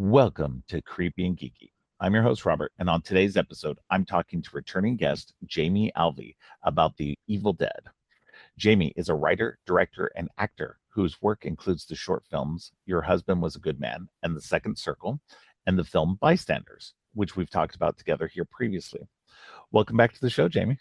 Welcome to Creepy and Geeky. I'm your host, Robert, and on today's episode, I'm talking to returning guest Jamie Alvey about The Evil Dead. Jamie is a writer, director, and actor whose work includes the short films Your Husband Was a Good Man and The Second Circle, and the film Bystanders, which we've talked about together here previously. Welcome back to the show, Jamie.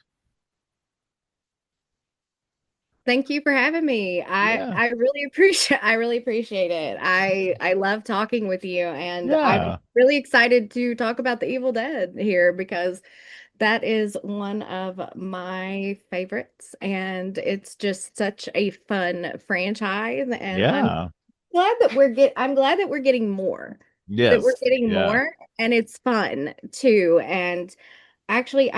Thank you for having me. I Yeah. I really appreciate I really appreciate it. I love talking with you, and I'm Yeah. really excited to talk about The Evil Dead here because that is one of my favorites, and it's just such a fun franchise, and Yeah. I'm glad that we're getting more. That we're Yes. getting Yeah. more and it's fun too. And actually,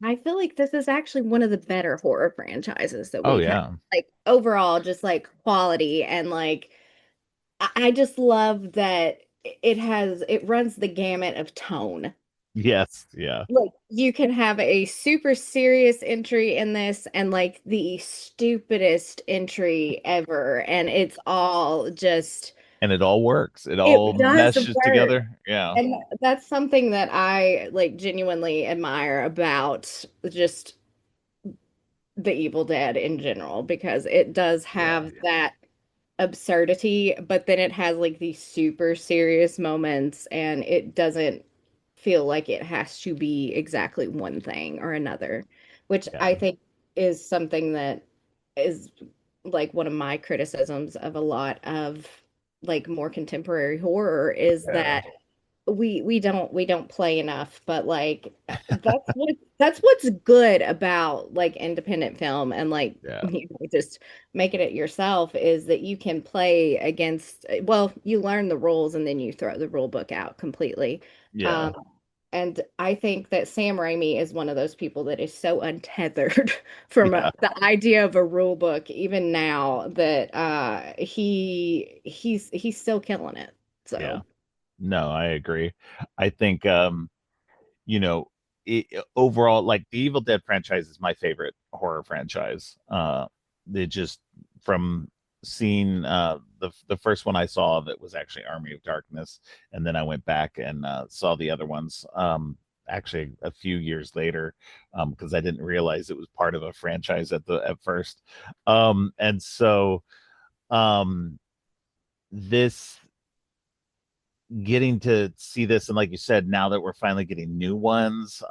I feel like this is actually one of the better horror franchises that Oh, we've had. yeah. Like overall, just like quality and like I just love that it runs the gamut of tone. Yes. Yeah. Like you can have a super serious entry in this and like the stupidest entry ever, and it's all just And it all works. It it all does meshes work. together. Yeah. And that's something that I like genuinely admire about just The Evil Dead in general, because it does Yeah. have that absurdity, but then it has like these super serious moments, and it doesn't feel like it has to be exactly one thing or another, which Yeah. I think is something that is like one of my criticisms of a lot of like more contemporary horror is Yeah. that we don't play enough, but like that's what's good about like independent film and like Yeah. just making it yourself is that you can play against, well, you learn the rules and then you throw the rule book out completely. Yeah. um and I think that Sam Raimi is one of those people that is so untethered from Yeah. the idea of a rule book even now that he's still killing it, Yeah. so No, I agree. I think you know, overall, like the Evil Dead franchise is my favorite horror franchise. They just from seeing the first one I saw that was actually Army of Darkness, and then I went back and saw the other ones. Actually a few years later, because I didn't realize it was part of a franchise at first. And so um this getting to see this, and like you said, now that we're finally getting new ones,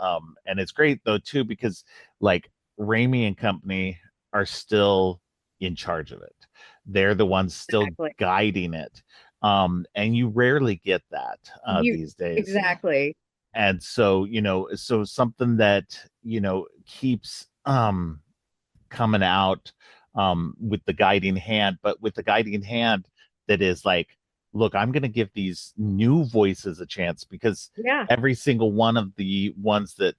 and it's great though too because like Raimi and company are still in charge of it. They're the ones still exactly. guiding it, and you rarely get that You these days. exactly. And so so something that keeps coming out with the guiding hand, but with the guiding hand that is like, look, I'm going to give these new voices a chance because Yeah. every single one of the ones that,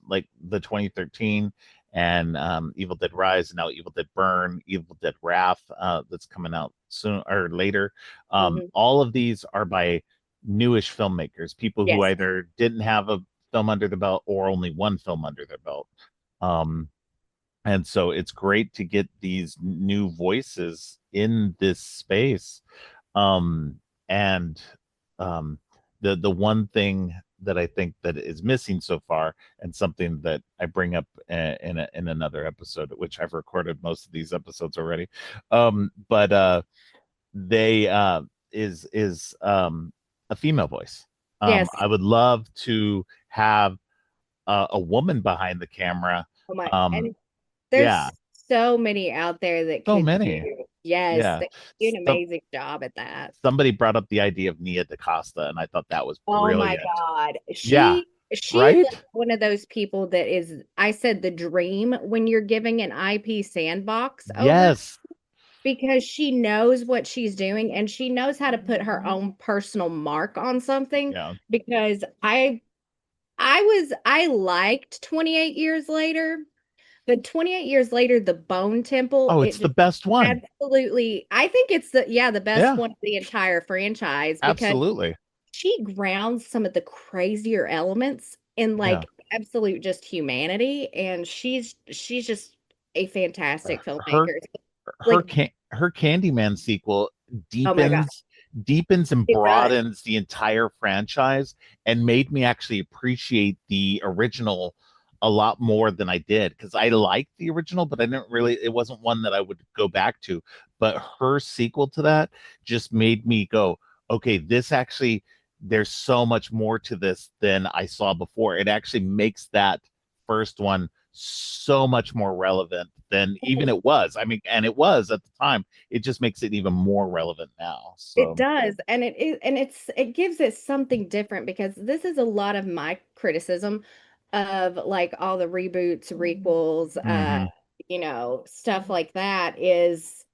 like the 2013 and Evil Dead Rise, and now Evil Dead Burn, Evil Dead Wrath, that's coming out soon or later. Hmm. All of these are by newish filmmakers, people who Yes. either didn't have a film under the belt or only one film under their belt. Um, and so it's great to get these new voices in this space. Um, and um, the one thing that I think that is missing so far, and something that I bring up in another episode, which I've recorded most of these episodes already, but they is a female voice. Yes. I would love to have a woman behind the camera. Oh my. Um, And yeah, there's so many out there that so could do, many. yes, Yeah. that do an Some amazing job at that. somebody brought up the idea of Nia DaCosta, and I thought that was Oh my brilliant. God. Yeah, She's right? like one of those people that is, I said, the dream when you're giving an IP sandbox over, Yes. because she knows what she's doing and she knows how to put her own personal mark on something. Yeah. Because I liked 28 years later, but 28 years later, the Bone Temple, Oh, it it's the just best one. absolutely, I think it's the best Yeah, one of the entire franchise because absolutely. she grounds some of the crazier elements in Yeah. like absolute just humanity, and she's just a fantastic Her filmmaker. her Like, can her Candyman sequel oh my God. deepens deepens and It does. broadens the entire franchise and made me actually appreciate the original a lot more than I did because I liked the original, but I didn't really, it wasn't one that I would go back to. But her sequel to that just made me go, okay, this actually, there's so much more to this than I saw before. It actually makes that first one so much more relevant than even it was. I mean, and it was at the time. It just makes it even more relevant now. It So, does, and it is, and it gives it something different because this is a lot of my criticism of like all the reboots, requels, hmm stuff like that is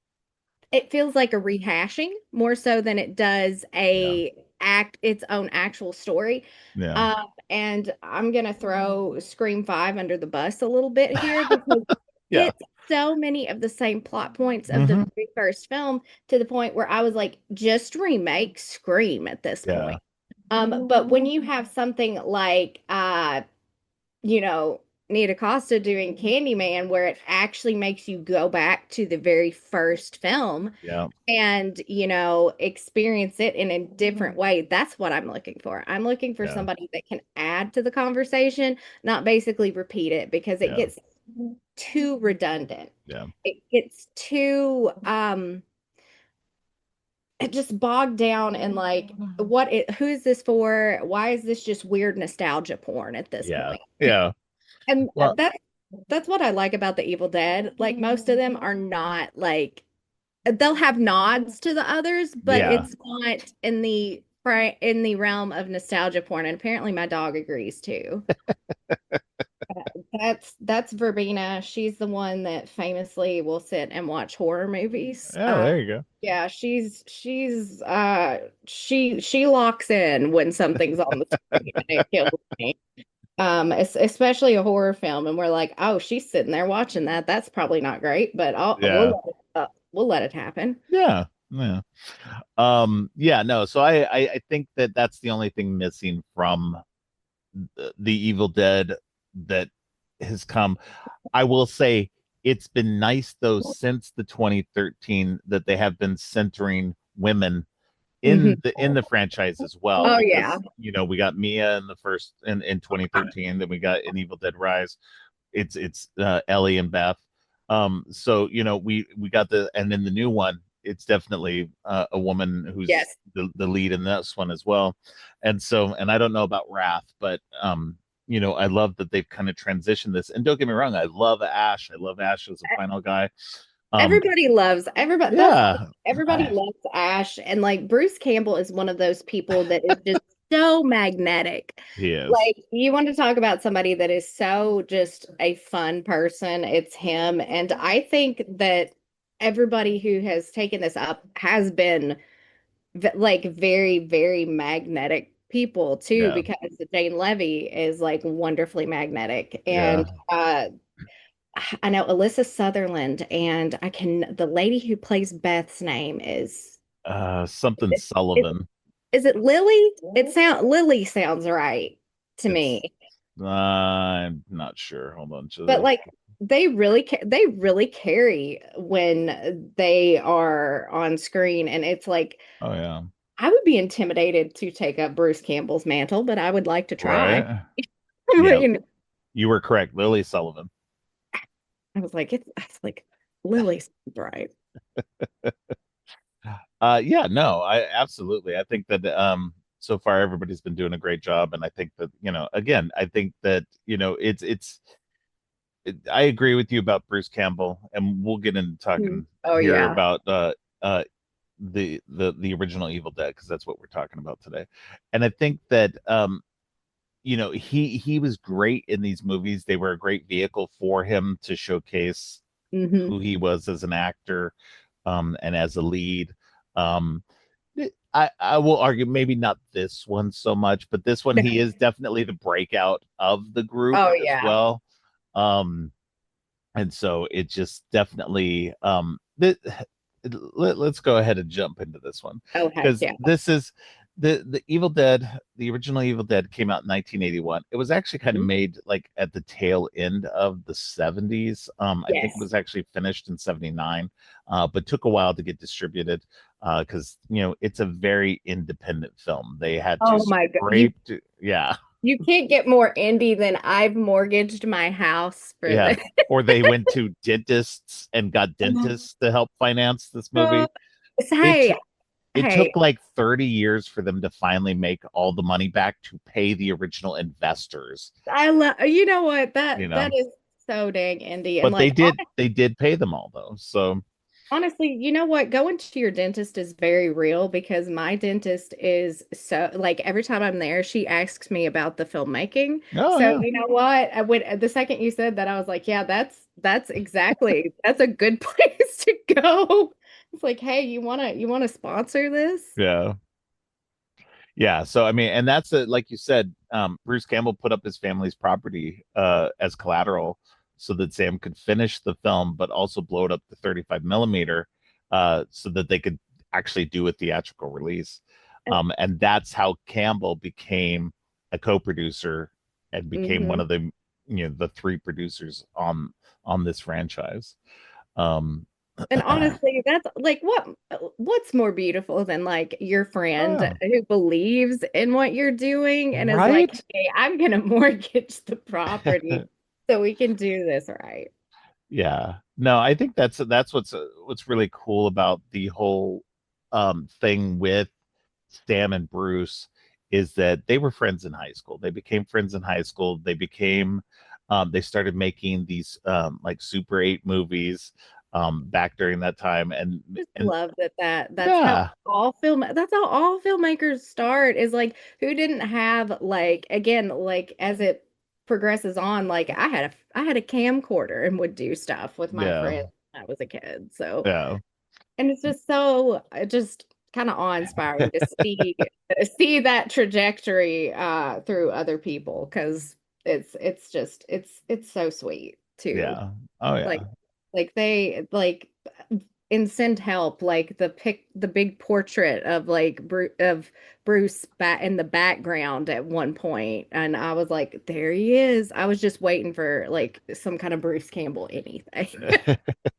it feels like a rehashing more so than it does yeah, a act its own actual story. yeah, And I'm gonna throw Scream 5 under the bus a little bit here because yeah, it hits so many of the same plot points of the hmm very first film to the point where I was like, just remake Scream at this yeah, point. But when you have something like you know, Nita Costa doing Candyman, where it actually makes you go back to the very first film yeah, and, experience it in a different way. That's what I'm looking for. I'm looking for yeah, somebody that can add to the conversation, not basically repeat it because it yeah, gets too redundant. yeah, It gets too it just bogged down in like who is this for? Why is this just weird nostalgia porn at this yeah, point? yeah. And Well, that's what I like about the Evil Dead. Like most of them are not like they'll have nods to the others, but yeah, it's not in the realm of nostalgia porn. And apparently my dog agrees too. That's Verbena. She's the one that famously will sit and watch horror movies. yeah. There you go. Yeah, she locks in when something's on the screen and it kills me. Especially a horror film, and we're like, oh, she's sitting there watching that. That's probably not great, but Yeah, we'll let it happen. yeah, yeah. Yeah. No. So I think that that's the only thing missing from the Evil Dead that has come. I will say it's been nice though since the 2013 that they have been centering women Hmm. in the franchise as well Oh yeah. because we got Mia in the first in 2013, then we got in Evil Dead Rise. It's Ellie and Beth. So we got and then the new one. It's definitely a woman who's Yes. the lead in this one as well, and I don't know about Wrath, but I love that they've kind of transitioned this. And don't get me wrong, I love Ash. I love Ash as a final guy. Um, Everybody. That's yeah, everybody loves Ash, and like Bruce Campbell is one of those people that is just so magnetic. he is. Like you want to talk about somebody that is so just a fun person, it's him. And I think that everybody who has taken this up has been like very, very magnetic people too, Yeah, because Jane Levy is like wonderfully magnetic. yeah. And I know Alyssa Sutherland, and the lady who plays Beth's name Something is, Sullivan. is it Lily? Lily sounds right to It's me. I'm not sure. Hold on to But the. like they really carry when they are on screen, and it's like Oh yeah, I would be intimidated to take up Bruce Campbell's mantle, but I would like to try. right. But, Yeah, you were correct. Lily Sullivan. I was like, it's like Lily's right. Yeah, no, I absolutely. I think that so far everybody's been doing a great job, and I think that again, I think that I agree with you about Bruce Campbell, and we'll get into Mhm. talking Oh here yeah. about uh the original Evil Dead because that's what we're talking about today. And I think that he was great in these movies. They were a great vehicle for him to showcase Hmm. who he was as an actor, and as a lead. Um, I will argue maybe not this one so much, but this one he is definitely the breakout of the group Oh as yeah. well. Um, and so it just definitely let's go ahead and jump into this one Oh heck because yeah. the Evil Dead, the original Evil Dead came out in 1981. It was actually kind of Mhm. made like at the tail end of the 70s. I think it Yes. was actually finished in 79, but took a while to get distributed because it's a very independent film. They had to Oh my God. scrape yeah, You can't get more indie than I've mortgaged my house for yeah. this. Or they went to dentists and got dentists to help finance this Oh, movie. It hey, took it hey, took like 30 years for them to finally make all the money back to pay the original investors, I love, you know what? you That know. is so dang indie. And But they like, did pay them all though. So, honestly, you know what? Going to your dentist is very real because my dentist is so like every time I'm there, she asks me about the filmmaking. oh So yeah. you know what? I would the second you said that, I was like, yeah, that's exactly that's a good place to go. It's like, hey, you wanna sponsor this? Yeah. Yeah, so I mean, and that's like you said, Bruce Campbell put up his family's property as collateral so that Sam could finish the film, but also blow it up to 35 millimeter so that they could actually do a theatrical release. And that's how Campbell became a co-producer and became one Hmm. of the three producers on this franchise. Um, And honestly, that's like what's more beautiful than like your friend oh, who believes in what you're doing and is like, right? "Hey, I'm gonna mortgage the property so we can do this right." Yeah. No, I think that's what's really cool about the whole thing with Sam and Bruce is that they were friends in high school. They became friends in high school. They started making these like Super 8 movies back during that time Just and love yeah, that's how all filmmakers start is like who didn't have like again like as it progresses on like I had a camcorder and would do stuff with my yeah, friends when I was a kid. So yeah, and it's just so just kind of awe-inspiring to see that trajectory through other people because it's just it's so sweet too. yeah. Oh Like yeah. they like in Send Help, like the big portrait of like Bruce bat in the background at one point, and I was like, there he is. I was just waiting for like some kind of Bruce Campbell anything.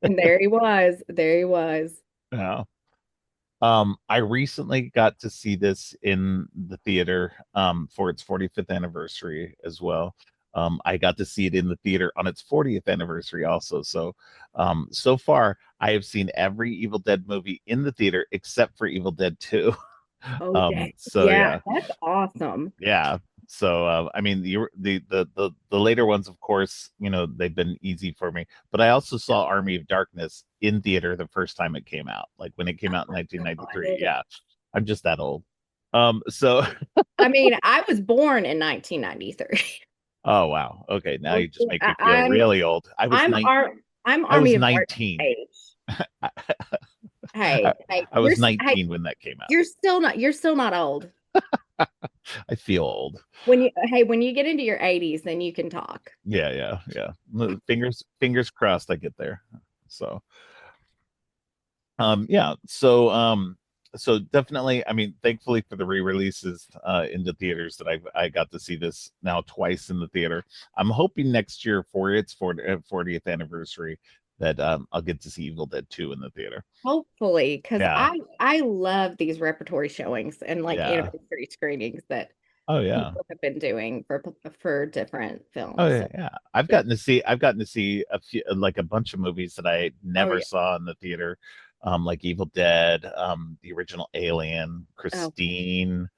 And there he was. There he was. Yeah. I recently got to see this in the theater for its 45th anniversary as well. I got to see it in the theater on its 40th anniversary also. So, so far, I have seen every Evil Dead movie in the theater except for Evil Dead 2. Oh, dang. So Yeah, yeah, that's awesome. yeah. So I mean the later ones, of course, they've been easy for me. But I also saw Army of Darkness in theater the first time it came out, like when it came out in 1993. God. Yeah, I'm just that old. So I mean, I was born in 1993. oh wow, okay, now you just make me feel I'm really old. I'm Ar I'm I was Army of Darkness 19. age. I, Hey, I was 19 when that came out. you're still not old. I feel old. When you get into your 80s, then you can talk. Yeah, yeah, yeah. Fingers crossed I get there. So yeah, so definitely, I mean, thankfully for the re-releases into theaters that I got to see this now twice in the theater. I'm hoping next year for its 40th anniversary that I'll get to see Evil Dead 2 in the theater. Hopefully, because Yeah, I love these repertory showings and like yeah. anniversary screenings that Oh yeah. people have been doing for different Oh films. yeah, So yeah. yeah. I've gotten to see a few like a bunch of movies that I Oh never yeah. saw in the theater. Like Evil Dead, the original Alien, Oh, Christine,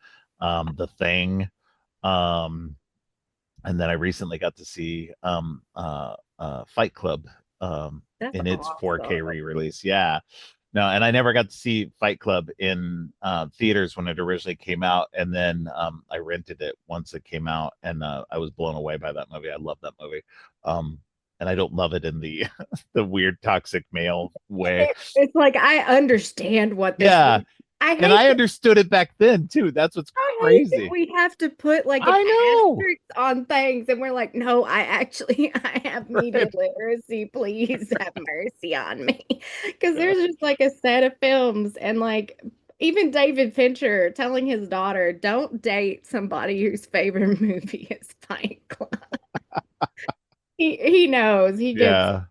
The Thing. Um, and then I recently got to see Fight Club that's in its 4K awesome. re-release. Yeah. No, and I never got to see Fight Club in theaters when it originally came out, and then I rented it once it came out, and I was blown away by that movie. I love that movie, um, and I don't love it in the the weird toxic male way. It's like I understand what this Yeah, means. I and hate I that understood it back then too. That's what's I hate that crazy. we have to put like an I know, asterisk on things and we're like, no, I actually I have media right? literacy. Please have mercy on me. Because there's just like a set of films and like even David Fincher telling his daughter, don't date somebody whose favorite movie is Fight Club. He knows. He gets Yeah.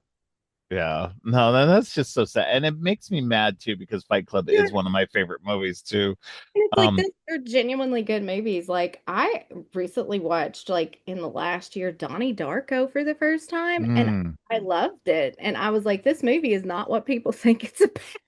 Yeah. No, that's just so sad. And it makes me mad too because Fight Club yeah. is one of my favorite movies too. And it's like Um, this are genuinely good movies. Like I recently watched like in the last year Donnie Darko for the first time and mm. I loved it. And I was like, this movie is not what people think it's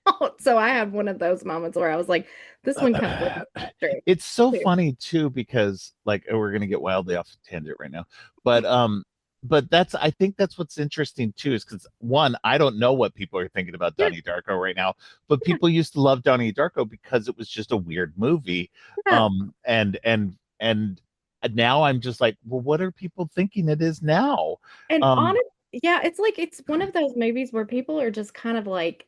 about. So I had one of those moments where I was like, this one kind of brings me through It's so too. funny too because like we're gonna get wildly off the tangent right now, but that's I think that's what's interesting too is because one I don't know what people are thinking about Yeah, Donnie Darko right now, but yeah, people used to love Donnie Darko because it was just a weird movie, yeah. and now I'm just like, well, what are people thinking it is now? And Um, honest, yeah, it's like it's one of those movies where people are just kind of like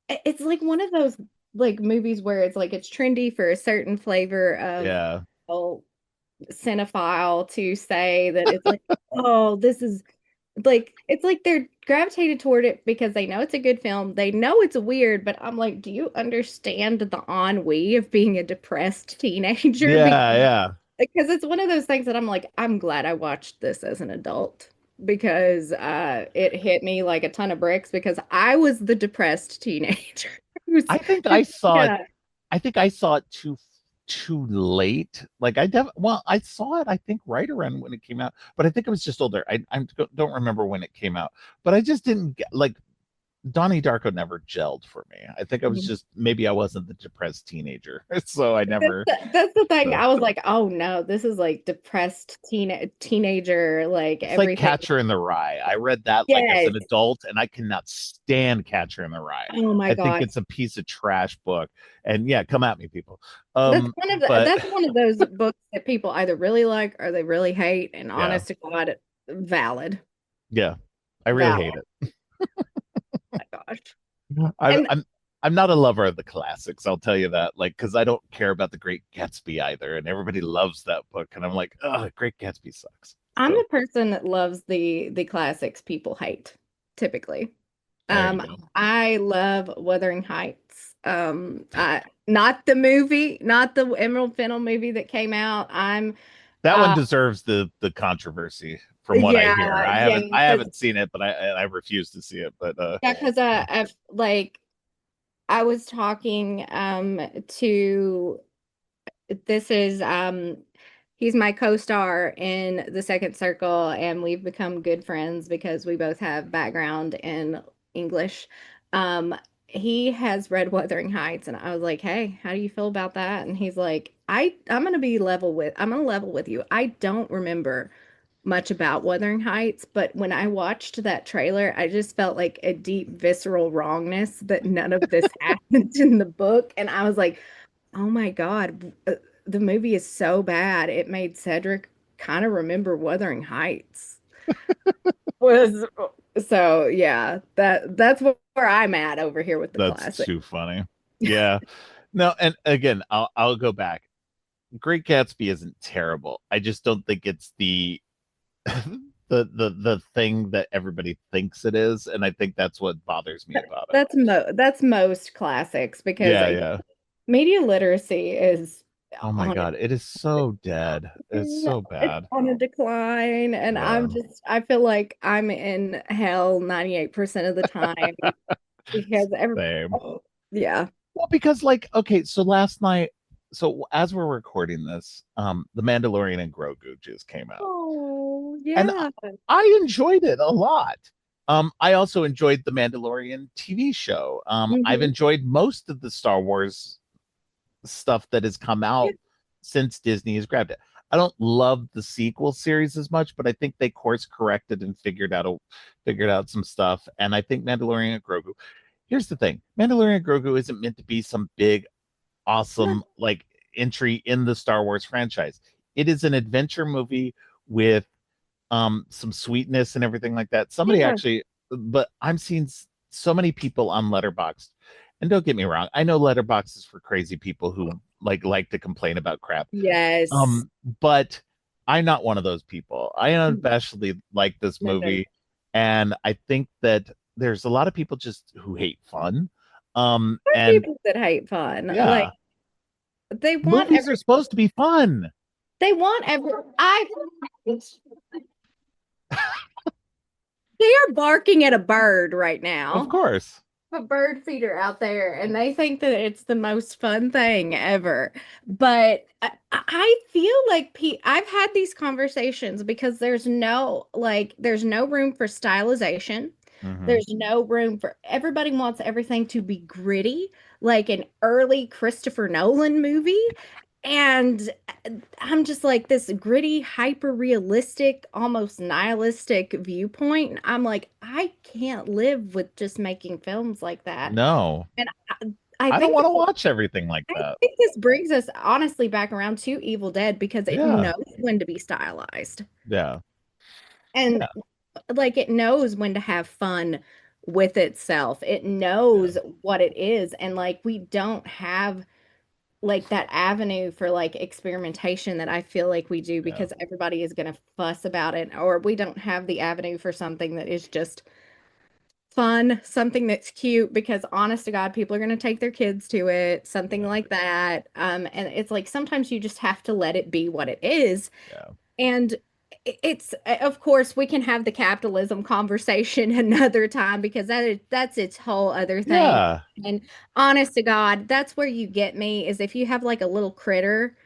it's like one of those like movies where it's like it's trendy for a certain flavor of yeah, oh, cinephile to say that it's like, oh, this is like it's like they're gravitated toward it because they know it's a good film. They know it's weird, but I'm like, do you understand the ennui of being a depressed teenager? yeah, yeah. Because it's one of those things that I'm like, I'm glad I watched this as an adult because it hit me like a ton of bricks because I was the depressed teenager who's I think I saw it yeah. I think I saw it too late. Like well, I saw it I think right around when it came out, but I think I was just older. I don't remember when it came out, but I just didn't get like Donnie Darko never gelled for me. I think I was just maybe I wasn't the depressed teenager, so I never. That's the thing. So I was like, oh no, this is like depressed teenager, like it's like everything. Catcher in the Rye. I read that like as Yes. an adult, and I cannot stand Catcher in the Rye. Oh my I think God. it's a piece of trash book. And yeah, come at me, people. But That's one of those books that people either really like or they really hate. And yeah, honest to God, valid. yeah, I really hate Valid. it. Oh my gosh. I, And I'm I'm not a lover of the classics. I'll tell you that. Like, because I don't care about the Great Gatsby either, and everybody loves that book, and I'm like, oh, Great Gatsby sucks. I'm So the person that loves the classics people hate, typically. there you go. I love Wuthering Heights. Not the movie, not the Emerald Fennell movie that came out. That one Uh, deserves the controversy from what I yeah, hear. yeah, I because haven't seen it, but I refuse to see it. But yeah, because I've like I was talking to this is he's my co-star in The Second Circle and we've become good friends because we both have background in English. Um he has read Wuthering Heights and I was like, "Hey, how do you feel about that?" And he's like, I'm going to level with you. I don't remember much about Wuthering Heights, but when I watched that trailer, I just felt like a deep visceral wrongness that none of this happened in the book and I was like, oh my God, the movie is so bad. It made Cedric kind of remember Wuthering Heights. Was so yeah, that's where I'm at over here with the that's classic. too funny. Yeah. No, and again, I'll go back. Great Gatsby isn't terrible. I just don't think it's the the thing that everybody thinks it is, and I think that's what bothers me about it. That's most classics because Yeah, yeah. media literacy is Oh my on God, it is so dead. It's so it's bad. on a decline and Yeah. I feel like I'm in hell 98% of the time because Same. oh, yeah. Well, because like, okay, so last night, so as we're recording this, The Mandalorian and Grogu just came out. Oh, And yeah. I enjoyed it a lot. I also enjoyed the Mandalorian TV show. I've Hmm. enjoyed most of the Star Wars stuff that has come Yeah. out since Disney has grabbed it. I don't love the sequel series as much, but I think they course corrected and figured out some stuff. And I think Mandalorian and Grogu. Here's the thing: Mandalorian and Grogu isn't meant to be some big, No, awesome like entry in the Star Wars franchise. It is an adventure movie with some sweetness and everything like that. Somebody yeah. actually, but I'm seeing so many people on Letterboxd, and don't get me wrong, I know Letterboxd is for crazy people who like to complain about crap. Yes. But I'm not one of those people. I especially like this No, no, no. movie, and I think that there's a lot of people just who hate fun. There are And people that hate fun. Like yeah, they want movies every are supposed to be fun. they want every I they are barking at a bird right Of now. course. A bird feeder out there and they think that it's the most fun thing ever. But I feel like I've had these conversations because there's no room for stylization. Hmm. There's no room for everybody wants everything to be gritty, like an early Christopher Nolan movie. And I'm just like this gritty, hyper realistic, almost nihilistic viewpoint. And I'm like, I can't live with just making films like that. No, And I I don't think want to watch everything like I that. think this brings us honestly back around to Evil Dead because it Yeah, knows when to be stylized. yeah, And yeah, like it knows when to have fun with itself. It yeah, knows what it is. And like we don't have like that avenue for like experimentation that I feel like we do yeah, because everybody is going to fuss about it, or we don't have the avenue for something that is just fun, something that's cute because honest to God, people are going to take their kids to it, something yeah, like that. And it's like sometimes you just have to let it be what it is. yeah, And it's of course we can have the capitalism conversation another time because that's its whole other thing. yeah, And honest to God, that's where you get me is if you have like a little critter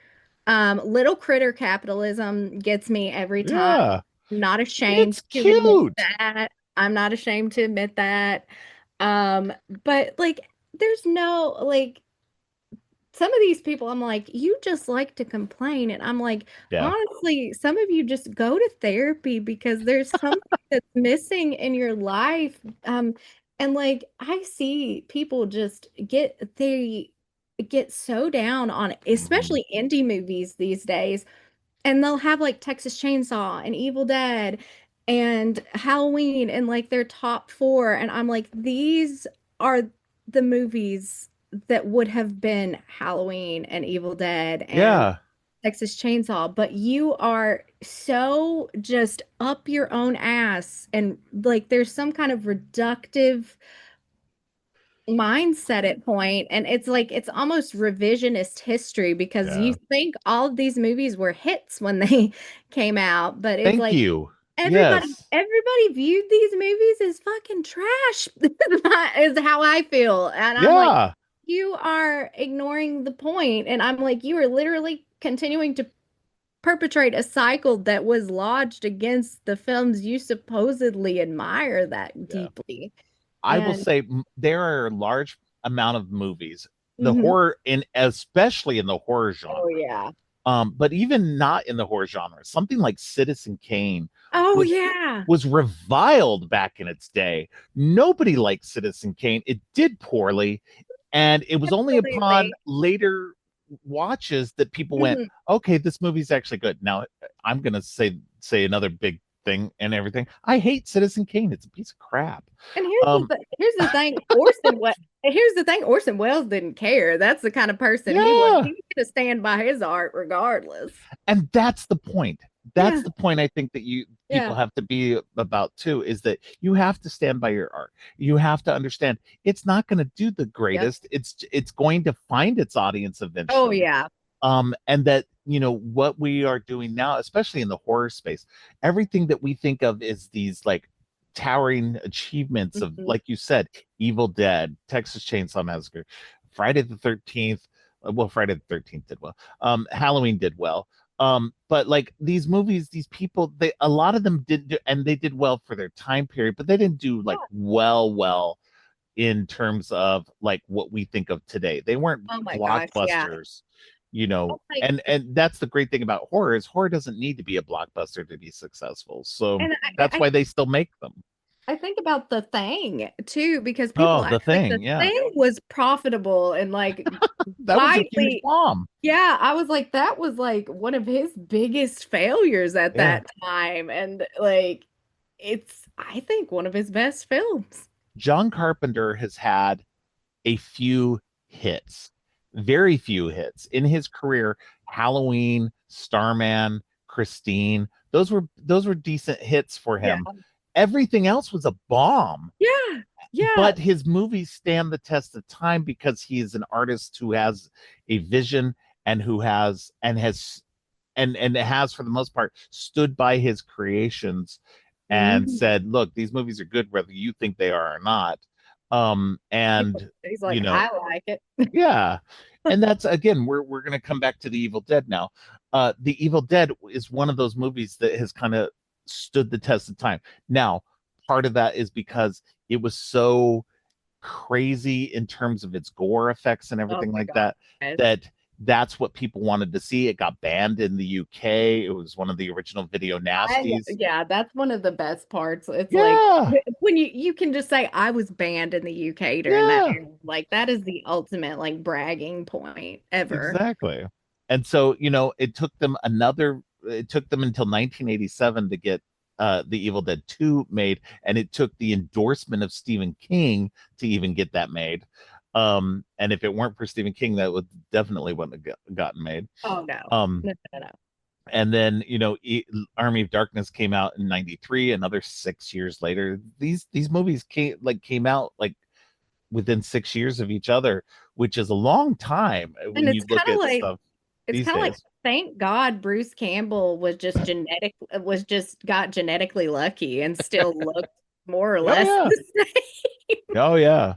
capitalism gets me every time. yeah. I'm not ashamed It's to admit cute. that. I'm not ashamed to admit that. Um, but like there's no like some of these people, I'm like, you just like to complain. And I'm like, Yeah, honestly, some of you just go to therapy because there's something that's missing in your life. And like I see people just they get so down on hmm, especially indie movies these days and they'll have like Texas Chainsaw and Evil Dead and Halloween and like their top four. And I'm like, these are the movies that would have been Halloween and Evil Dead and yeah, Texas Chainsaw, but you are so just up your own ass and like there's some kind of reductive mindset at point and it's like it's almost revisionist history because you yeah. think all of these movies were hits when they came out but it's Thank like you. everybody Yes, everybody viewed these movies as fucking trash is how I feel and I'm like yeah, you are ignoring the point and I'm like you are literally continuing to perpetrate a cycle that was lodged against the films you supposedly admire that yeah. deeply I will and say there are a large amount of movies, the mhm. horror in especially in the horror Oh genre. yeah. But even not in the horror genre, something like Citizen Kane Oh was yeah. was reviled back in its day. Nobody liked Citizen Kane. It did poorly, and it was only upon Absolutely. later watches that people went, Mhm. "Okay, this movie's actually good." Now, I'm gonna say another big thing and everything. I hate Citizen Kane. It's a piece of crap. And Um, here's the thing, Orson Welles didn't care. That's the kind of person he was. yeah, He was gonna stand by his art regardless. and that's the point. Yeah, That's the point I think that you people yeah, have to be about too, is that you have to stand by your art. You have to understand it's not going to do the yep. greatest. It's going to find its audience Oh eventually. yeah. And that, what we are doing now, especially in the horror space, everything that we think of is these like towering achievements of, Mhm. like you said, Evil Dead, Texas Chainsaw Massacre, Friday the 13th. Well, Friday the 13th did well. Halloween did well. But like these movies, these people, they a lot of them did do, and they did well for their time period, but they didn't do like Yeah. well in terms of like what we think of today. They weren't Oh my gosh, yeah. blockbusters, Oh, and that's the great thing about horror is horror doesn't need to be a blockbuster to be successful. So and that's why they still make them. I think about the thing too because people Oh, the act like the thing, yeah. thing was profitable and like That was a huge widely. bomb. Yeah, I was like, that was like one of his biggest failures at Yeah. that time. And like, it's, I think, one of his best films. John Carpenter has had a few hits, very few hits in his career. Halloween, Starman, Christine, those were decent hits for Yeah. him. Everything else was a bomb. Yeah. Yeah. but his movies stand the test of time because he is an artist who has a vision and who has for the most part stood by his creations and Mhm. said, look, these movies are good whether you think they are or not. And He's you like, know, I like it. yeah. And that's again, we're gonna come back to the Evil Dead now. The Evil Dead is one of those movies that has kind of stood the test of time. Now, part of that is because it was so crazy in terms of its gore effects and Oh everything my like God. that, that that's what people wanted to see. It got banned in the UK. It was one of the original video nasties. Yeah, that's one of the best parts. It's like Yeah, when you can just say I was banned in the UK during that yeah, era. Like that is the ultimate like bragging point ever. exactly. And so, it took them until 1987 to get The Evil Dead 2 made, and it took the endorsement of Stephen King to even get that made. And if it weren't for Stephen King, that would definitely wouldn't have gotten made. Oh no. Um, No, no, no. and then Army of Darkness came out in 93, another 6 years later. These movies came out like within 6 years of each other, which is a long time And when you look at stuff it's these kind of like days. thank God Bruce Campbell was just got genetically lucky and still looked more or Oh less yeah. the same. Oh yeah.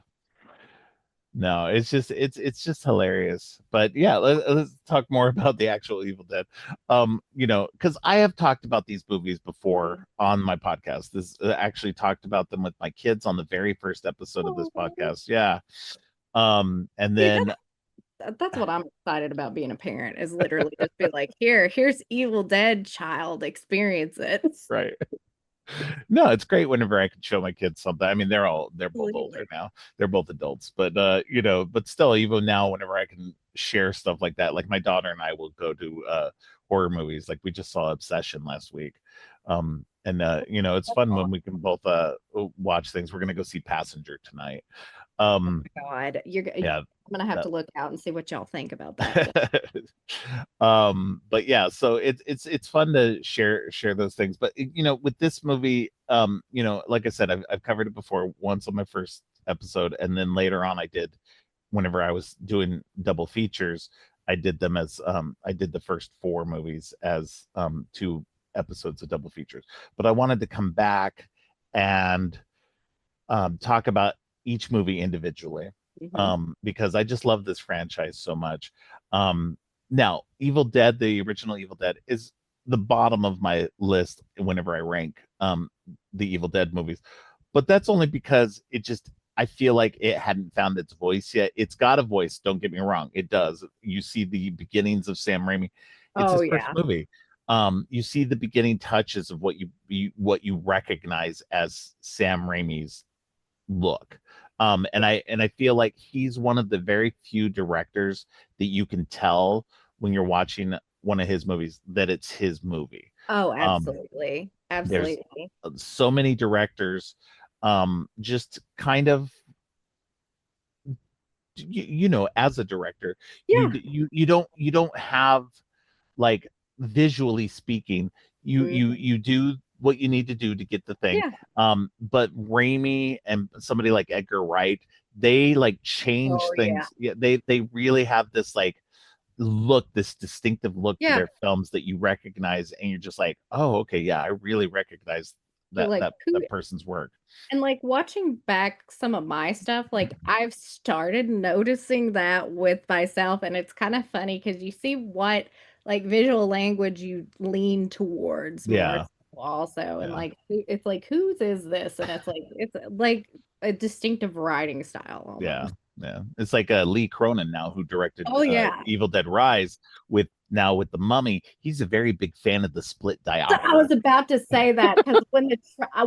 No, it's just hilarious. But yeah, let's talk more about the actual Evil Dead. Because I have talked about these movies before on my podcast. This actually talked about them with my kids on the very first episode of this Oh, podcast. Yeah. And see, then that's what I'm excited about being a parent is literally just be like, here's Evil Dead child, experience it. right. No, it's great whenever I can show my kids something. I mean, they're both older Absolutely. now. They're both adults, but but still, even now, whenever I can share stuff like that, like my daughter and I will go to horror movies. Like we just saw Obsession last week. And it's That's fun when awesome. we can both watch things. We're gonna go see Passenger tonight. Oh Um, my God. I'm yeah, gonna have that to look out and see what y'all think about that. but yeah, so it's fun to share those things. But with this movie, like I said, I've covered it before once on my first episode, and then later on I did whenever I was doing double features, I did the first four movies as two episodes of double features. But I wanted to come back and talk about each movie individually Hmm. because I just love this franchise so much. Now, Evil Dead, the original Evil Dead, is the bottom of my list whenever I rank the Evil Dead movies, but that's only because I feel like it hadn't found its voice yet. It's got a voice, don't get me wrong, it does. You see the beginnings of Sam Raimi. It's Oh his first yeah. movie. You see the beginning touches of what you recognize as Sam Raimi's look. And I feel like he's one of the very few directors that you can tell when you're watching one of his movies that it's his movie. Oh, Um, absolutely. there's Absolutely. so many directors, just kind of, as a director, Yeah. you don't have like visually speaking, Mhm. you do what you need to do to get the thing. Yeah. But Raimi and somebody like Edgar Wright, they like change Oh yeah. things. Yeah, they really have this like this distinctive look to Yeah. their films that you recognize, and you're just like, oh, okay, yeah, I really recognize You're that like, that who that person's work. and like watching back some of my stuff, like I've started noticing that with myself, and it's kind of funny because you see what like visual language you lean towards more Yeah, so also, and yeah. like it's like whose is this? And it's like a distinctive writing style Yeah, almost. yeah. It's like Lee Cronin now, who directed Oh yeah. Evil Dead Rise with the Mummy. He's a very big fan of the split So I diopter. was about to say that because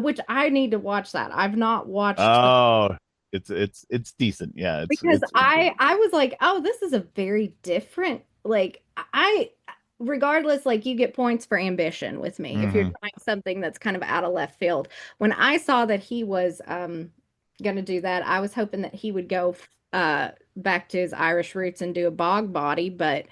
which I need to watch that. I've not watched the Oh, it's decent. Yeah, because it's I was like, oh, this is a very different like I regardless like you get points for ambition with me if you're hmm trying something that's kind of out of left field. When I saw that he was gonna do that, I was hoping that he would go back to his Irish roots and do a bog body, but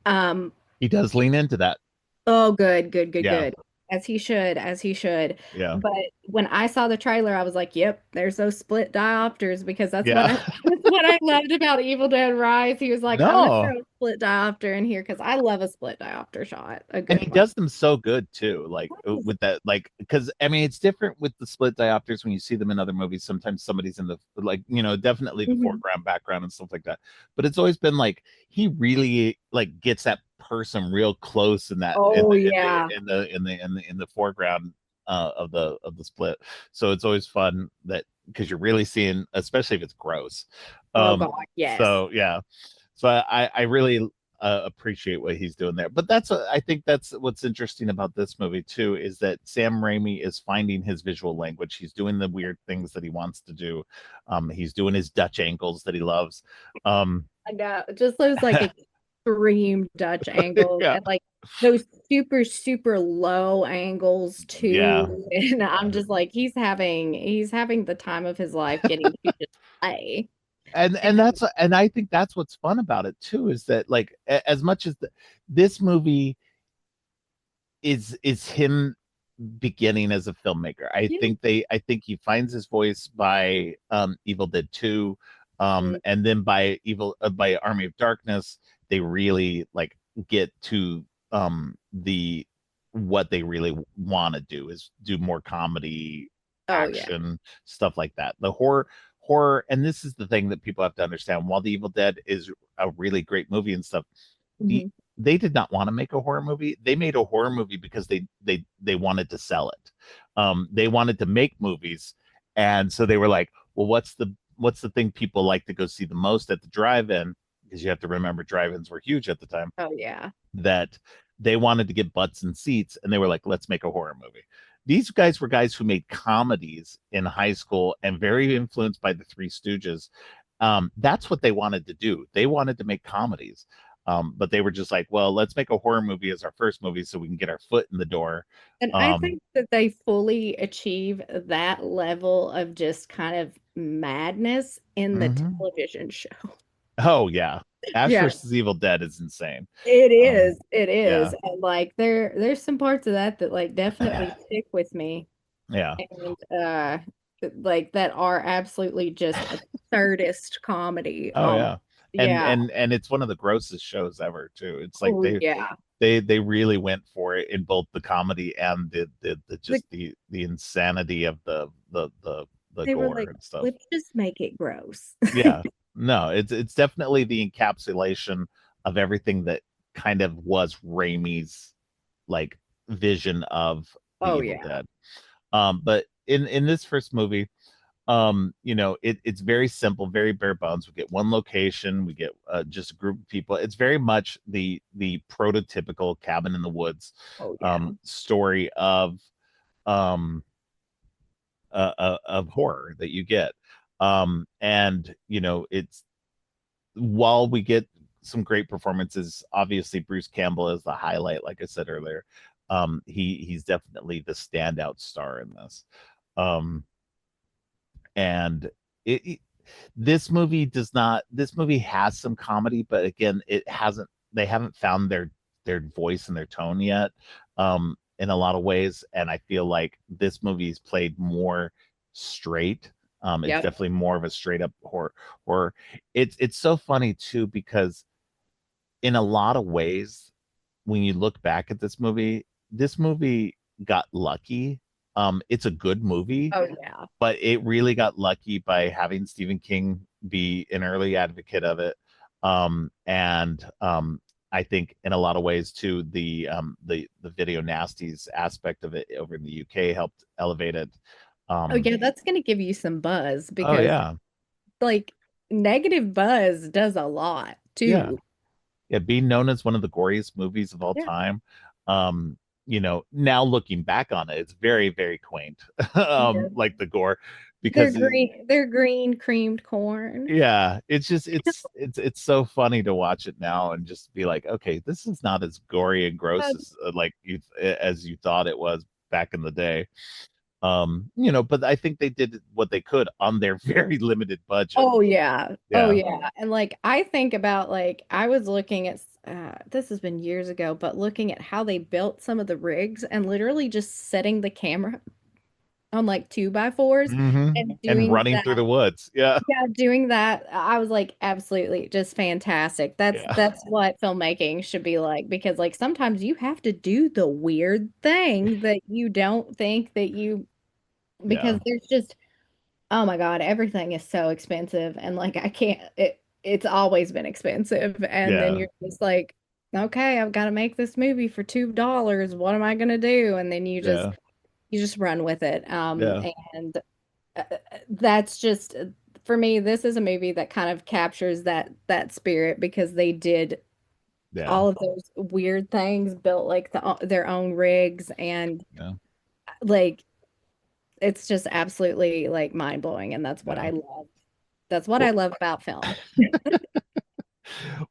um He does lean into that. oh good, good, good, Yeah, good. As he should, as he should. Yeah. But when I saw the trailer, I was like, "Yep, there's those split diopters," because Yeah. that's what I loved about Evil Dead Rise. He was like, "I'm gonna No. throw a split diopter in here because I love a split diopter shot, a And good he one." does them so good too, like with that, like because I mean it's different with the split diopters when you see them in other movies. Sometimes somebody's in the like, definitely the Mhm. foreground, background, and stuff like that. But it's always been like he really like gets that person real close in that in Oh the yeah. in the foreground of the split. So it's always fun that because you're really seeing, especially if it's gross. Oh Um, God, yes. so yeah, so I really appreciate what he's doing there. But I think that's what's interesting about this movie too is that Sam Raimi is finding his visual language. He's doing the weird things that he wants to do. He's doing his Dutch angles that he loves. Um, I know. Just those like extreme Dutch angles yeah, and like those super, super low angles yeah, too. And I'm yeah. just like, he's having the time of his life getting to just play. And And and I think that's what's fun about it too is that like as much as this movie is him beginning as a filmmaker. yeah. I think he finds his voice by Evil Dead 2, Mm. and then by Army of Darkness, they really like get to the what they really want to do is do more comedy, Oh yeah. action, stuff like that. The horror, and this is the thing that people have to understand. While The Evil Dead is a really great movie and stuff, the Mhm. they did not want to make a horror movie. They made a horror movie because they wanted to sell it. They wanted to make movies, and so they were like, "Well, what's the thing people like to go see the most at the drive-in?" Because you have to remember, drive-ins were huge at the time. Oh yeah. That they wanted to get butts and seats, and they were like, "Let's make a horror movie." These guys were guys who made comedies in high school and very influenced by the Three Stooges. That's what they wanted to do. They wanted to make comedies. But they were just like, well, let's make a horror movie as our first movie so we can get our foot in the door. And I Um, think that they fully achieve that level of just kind of madness in the mhm. television show. Oh yeah, Ash Yeah. versus Evil Dead is insane. It Um, is. It is. yeah, And like there's some parts of that that like definitely stick with me yeah. and like that are absolutely just absurdist comedy. Oh yeah, Yeah. and it's one of the grossest shows ever too. It's like Oh yeah. they really went for it in both the comedy and the The, just the insanity of the they were gore like, and stuff. let's just make it gross. Yeah, no, it's definitely the encapsulation of everything that kind of was Raimi's like vision of the Oh Evil yeah. Dead. But in this first movie, it's very simple, very bare bones. We get one location, we get just a group of people. It's very much the prototypical cabin in the woods Oh yeah. story um of horror that you get. And it's while we get some great performances, obviously Bruce Campbell is the highlight, like I said earlier. He's definitely the standout star in this. Um, and it this movie has some comedy, but again, it hasn't they haven't found their voice and their tone yet, in a lot of ways. And I feel like this movie is played more straight. It's Yep. definitely more of a straight up horror. It's so funny too because in a lot of ways, when you look back at this movie got lucky. It's a good movie, Oh yeah. but it really got lucky by having Stephen King be an early advocate of it. And I think in a lot of ways too, the video nasties aspect of it over in the UK helped elevate it. Oh Um, yeah, that's gonna give you some buzz oh because yeah, like negative buzz does a lot yeah, too. yeah. Being known as one of the goriest movies of all Yeah. time. Now looking back on it, it's very, very quaint. Yeah. Like the gore, because They're green creamed corn. yeah, it's just it's so funny to watch it now and just be like, okay, this is not as gory and gross Uh, as you thought it was back in the day. But I think they did what they could on their very limited budget. Oh yeah. Oh Yeah. yeah. And like I think about like I was looking at this has been years ago, but looking at how they built some of the rigs and literally just setting the camera on like two by fours Hmm. and And doing running that. through the woods. Yeah. Yeah, doing that, I was like, absolutely, just fantastic. That's Yeah. that's what filmmaking should be like because like sometimes you have to do the weird thing that you don't think that you because Yeah. there's just oh my God, everything is so expensive and like I can't it's always been expensive and then Yeah. you're just like, okay, I've got to make this movie for $2. What am I gonna do? And then Yeah. you just run with it. Yeah. And that's just for me, this is a movie that kind of captures that spirit because they did Yeah. all of those weird things, built like their own rigs and Yeah. like it's just absolutely like mind blowing and that's what Yeah. I love. That's what I Well, love about film.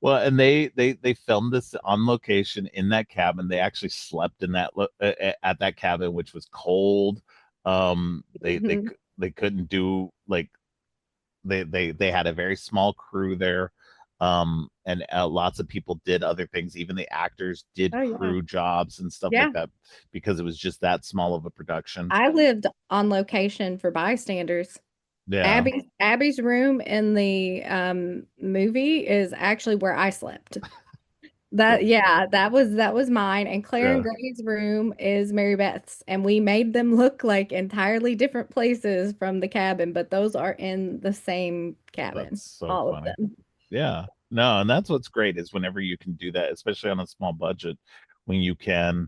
well, and they filmed this on location in that cabin. They actually slept in at that cabin, which was cold. Mhm. They couldn't do like they had a very small crew there. And lots of people did other things. Even the actors did Oh yeah. crew jobs and stuff like Yeah. that because it was just that small of a production. I lived on location for bystanders. Yeah. Abby's room in the movie is actually where I slept. That That's yeah, funny. that was mine. And Claire and Yeah. Gray's room is Mary Beth's, and we made them look like entirely different places from the cabin, but those are in the same That's cabin, so all of funny. them. Yeah. No, and that's what's great is whenever you can do that, especially on a small budget, when you can,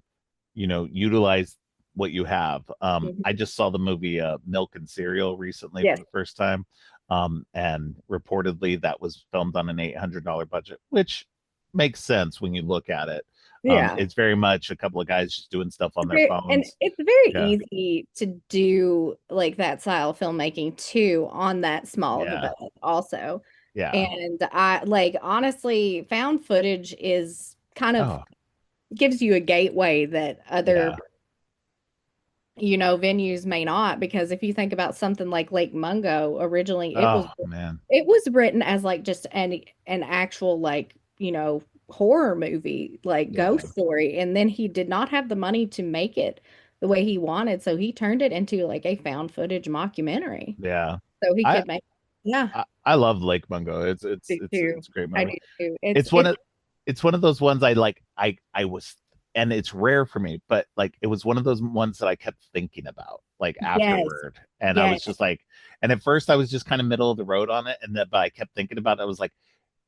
utilize what you have. I Mhm. just saw the movie Milk and Cereal recently for Yes. the first time. And reportedly that was filmed on an $800 budget, which makes sense when you look at it. Yeah. It's very much a couple of guys just doing stuff on their And phones. it's very Yeah. easy to do like that style of filmmaking too on that small of a Yeah. budget also. Yeah. And I like honestly found footage is kind of Oh, gives you a gateway that other yeah. venues may not because if you think about something like Lake Mungo, originally Oh, man. it was written as like just an actual like, horror movie, like Yeah. ghost story. And then he did not have the money to make it the way he wanted, so he turned it into like a found footage mockumentary. Yeah. So he I could make yeah, I love Lake Mungo. do too. It's a great I movie. do too. It's one of it's one of those ones I like I was and it's rare for me, but like it was one of those ones that I kept thinking about like Yes. afterward. And I Yes. was just like and at first I was just kind of middle of the road on it and then but I kept thinking about it. I was like,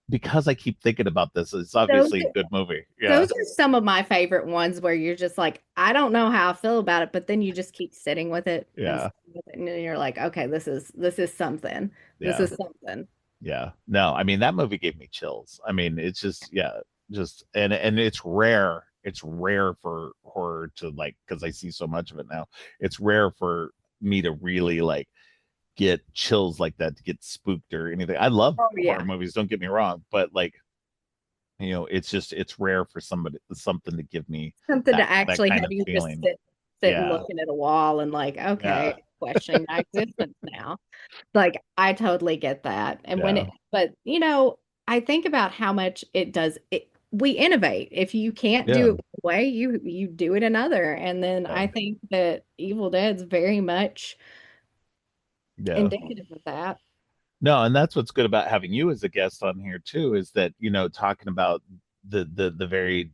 because I keep thinking about this, it's Those obviously a good movie. Yeah. Those are some of my favorite ones where you're just like, I don't know how I feel about it, but then you just keep sitting with it Yeah. and then you're like, okay, this is something. This Yeah. is something. Yeah. No, I mean that movie gave me chills. I mean, it's just yeah, just and it's rare. It's rare for horror to like because I see so much of it now. It's rare for me to really like get chills like that, to get spooked or anything. I love Oh horror yeah. movies, don't get me wrong, but like, it's just it's rare for something to give me Something to that actually kind have of you just feeling. sit and Yeah. looking at a wall and like, okay, Yeah. questioning my existence now. Like I totally get that. And when Yeah. it but I think about how much it does we innovate. If you can't do Yeah. it one way, you do it another. And then Yeah. I think that Evil Dead's very much Yeah. indicative of that. No, and that's what's good about having you as a guest on here too, is that, talking about the very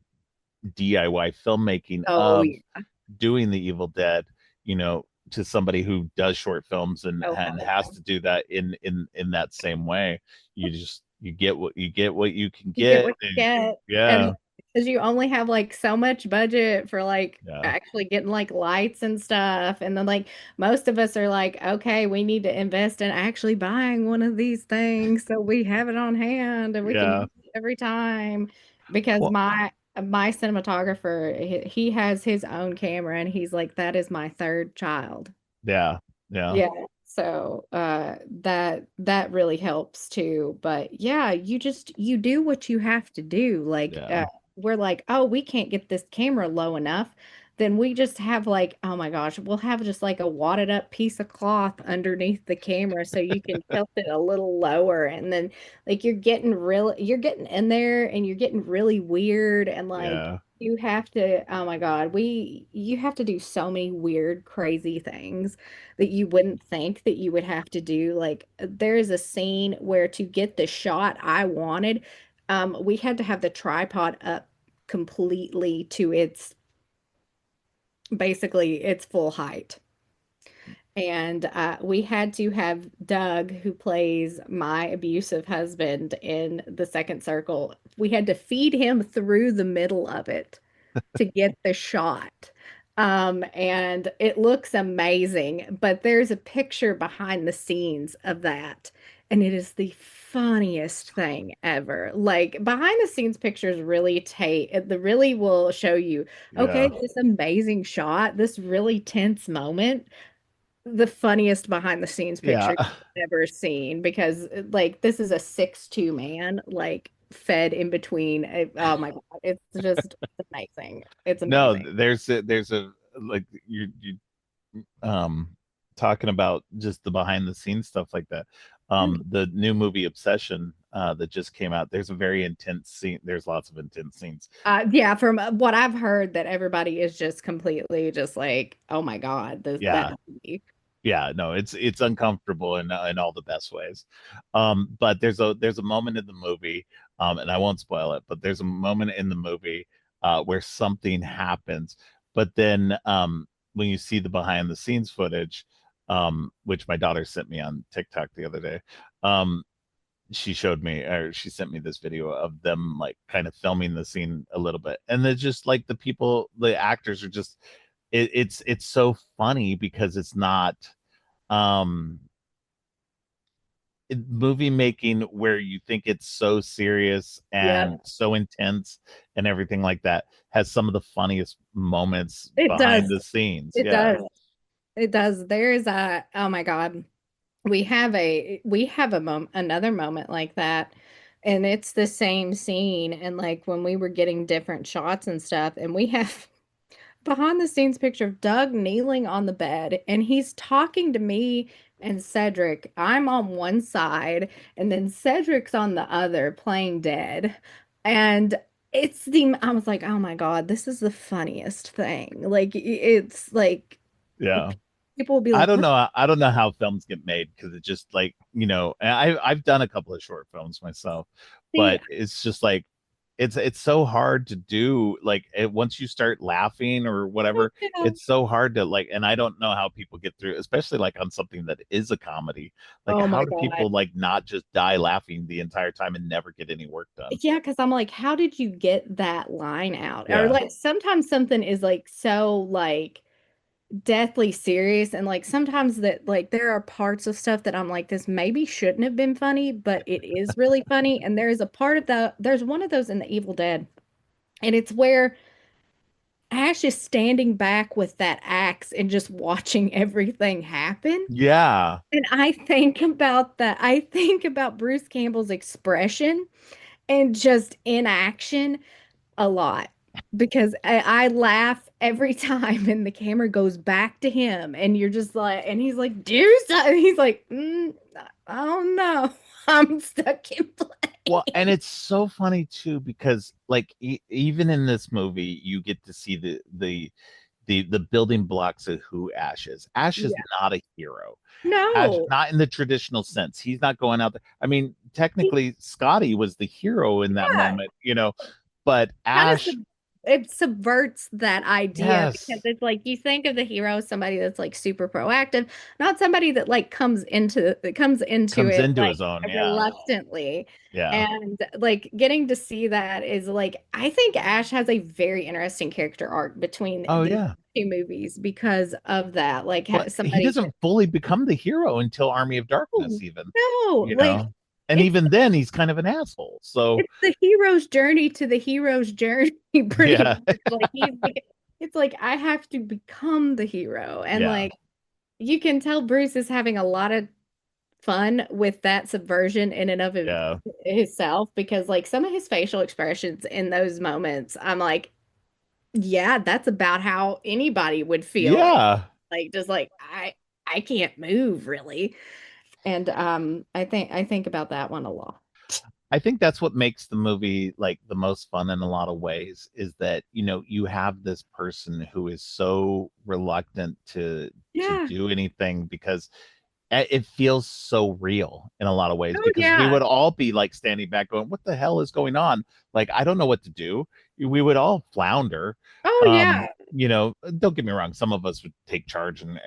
DIY filmmaking Oh of yeah. doing the Evil Dead, to somebody who does short films Oh and hell has yeah. to do that in that same way. You get what you can You get get. what you And get. And yeah, because you only have like so much budget for like yeah, actually getting like lights and stuff. And then like most of us are like, okay, we need to invest in actually buying one of these things so we have it on hand and we can yeah. use it every time. Because Well, my cinematographer, he has his own camera and he's like, that is my third child. yeah, yeah, Yeah. So that really helps too. But yeah, you do what you have to do. Like yeah, we're like, oh, we can't get this camera low enough. then we just have like, oh my gosh, we'll have just like a wadded up piece of cloth underneath the camera so you can tilt it a little lower. And then like you're getting in there and you're getting really weird and like Yeah. you have to, oh my God, you have to do so many weird, crazy things that you wouldn't think that you would have to do. Like there is a scene where to get the shot I wanted, we had to have the tripod up completely to its basically its full height. And we had to have Doug, who plays my abusive husband in the second circle, we had to feed him through the middle of it to get the shot. And it looks amazing, but there's a picture behind the scenes of that, and it is the funniest thing ever. Like behind the scenes pictures really take the really will show you, okay, Yeah. this amazing shot, this really tense moment, the funniest behind the scenes Yeah. picture you've ever seen because like this is a 6'2" man like fed in between. Oh my God, it's just amazing. It's No, amazing. there's a like you talking about just the behind the scenes stuff like that. The new movie Obsession that just came out, there's a very intense scene. There's lots of intense scenes. Yeah, from what I've heard, that everybody is just completely just like, oh my God, that Yeah. movie. Yeah, no, it's uncomfortable in all the best ways. But there's a moment in the movie, and I won't spoil it, but there's a moment in the movie where something happens. But then when you see the behind the scenes footage, which my daughter sent me on TikTok the other day, um, she showed me or she sent me this video of them like kind of filming the scene a little bit. And they're just like the people, the actors are just it's so funny because it's not um movie making where you think it's so serious and Yep, so intense and everything like that has some of the funniest moments it behind does. the scenes. It Yeah. does. It does. There's a, oh my God. We have another moment like that, and it's the same scene, and like when we were getting different shots and stuff, and we have behind the scenes picture of Doug kneeling on the bed and he's talking to me and Cedric. I'm on one side and then Cedric's on the other playing dead. And I was like, oh my God, this is the funniest thing. Like it's like Yeah. people will be I like, don't what? know. I don't know how films get made because it just like, and I've done a couple of short films myself, See, but it's just like it's so hard to do like once you start laughing or whatever, yeah. it's so hard to like, and I don't know how people get through, especially like on something that is a comedy. Like Oh how my do God. people like not just die laughing the entire time and never get any work done? Yeah, because I'm like, how did you get that line out? Or Yeah. like sometimes something is like so like deathly serious, and like sometimes that like there are parts of stuff that I'm like, this maybe shouldn't have been funny, but it is really funny. And there's a part of there's one of those in The Evil Dead, and it's where Ash is standing back with that axe and just watching everything happen. Yeah. And I think about that. I think about Bruce Campbell's expression and just inaction a lot because I laugh every time and the camera goes back to him and you're just like, and he's like, do something. He's like, I don't know. I'm stuck in Well, and place. it's so funny too because like even in this movie you get to see the building blocks of who Ash is. Ash is Yeah. not a hero. Ash, No. not in the traditional sense. He's not going out there. I mean, He technically, Scotty was the hero in that yeah, moment, but kind of Ash, it subverts that idea because yes, it's like you think of the hero as somebody that's like super proactive, not somebody that like comes into comes it into like his own. Yeah, reluctantly. yeah. And like getting to see that is like I think Ash has a very interesting character arc between Oh, these yeah. two movies because of that. Like Well, he somebody that, doesn't fully become the hero until Army of Darkness, oh, even, no, you like know, and it's even then, he's kind of an asshole. So, it's the hero's journey to the hero's journey, pretty yeah, much. Like he's like, it's like I have to become the hero. And yeah, like you can tell Bruce is having a lot of fun with that subversion in and of yeah. himself because like some of his facial expressions in those moments, I'm like, Yeah, that's about how anybody would feel. Yeah. Like just like I can't move really. And I think about that one a lot. I think that's what makes the movie like the most fun in a lot of ways is that, you have this person who is so reluctant to Yeah. do anything because it feels so real in a lot of ways Oh because we yeah. would all be like standing back going, what the hell is going on? Like, I don't know what to do. We would all flounder. Oh yeah. Don't get me wrong, some of us would take charge and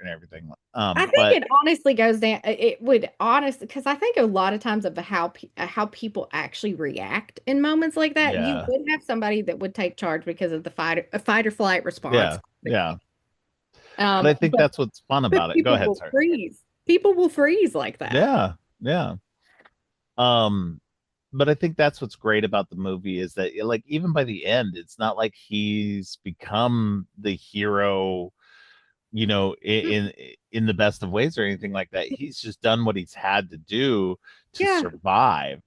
everything. I think But it honestly goes down. It would honestly, because I think a lot of times of how people actually react in moments like that, you yeah, would have somebody that would take charge because of the fight or flight response. yeah, yeah. But I think But that's what's fun about it. Go people ahead, will sir. freeze. People will freeze like that. Yeah, yeah. Um, but I think that's what's great about the movie is that like even by the end, it's not like he's become the hero, in the best of ways or anything like that. He's just done what he's had to do to Yeah. survive.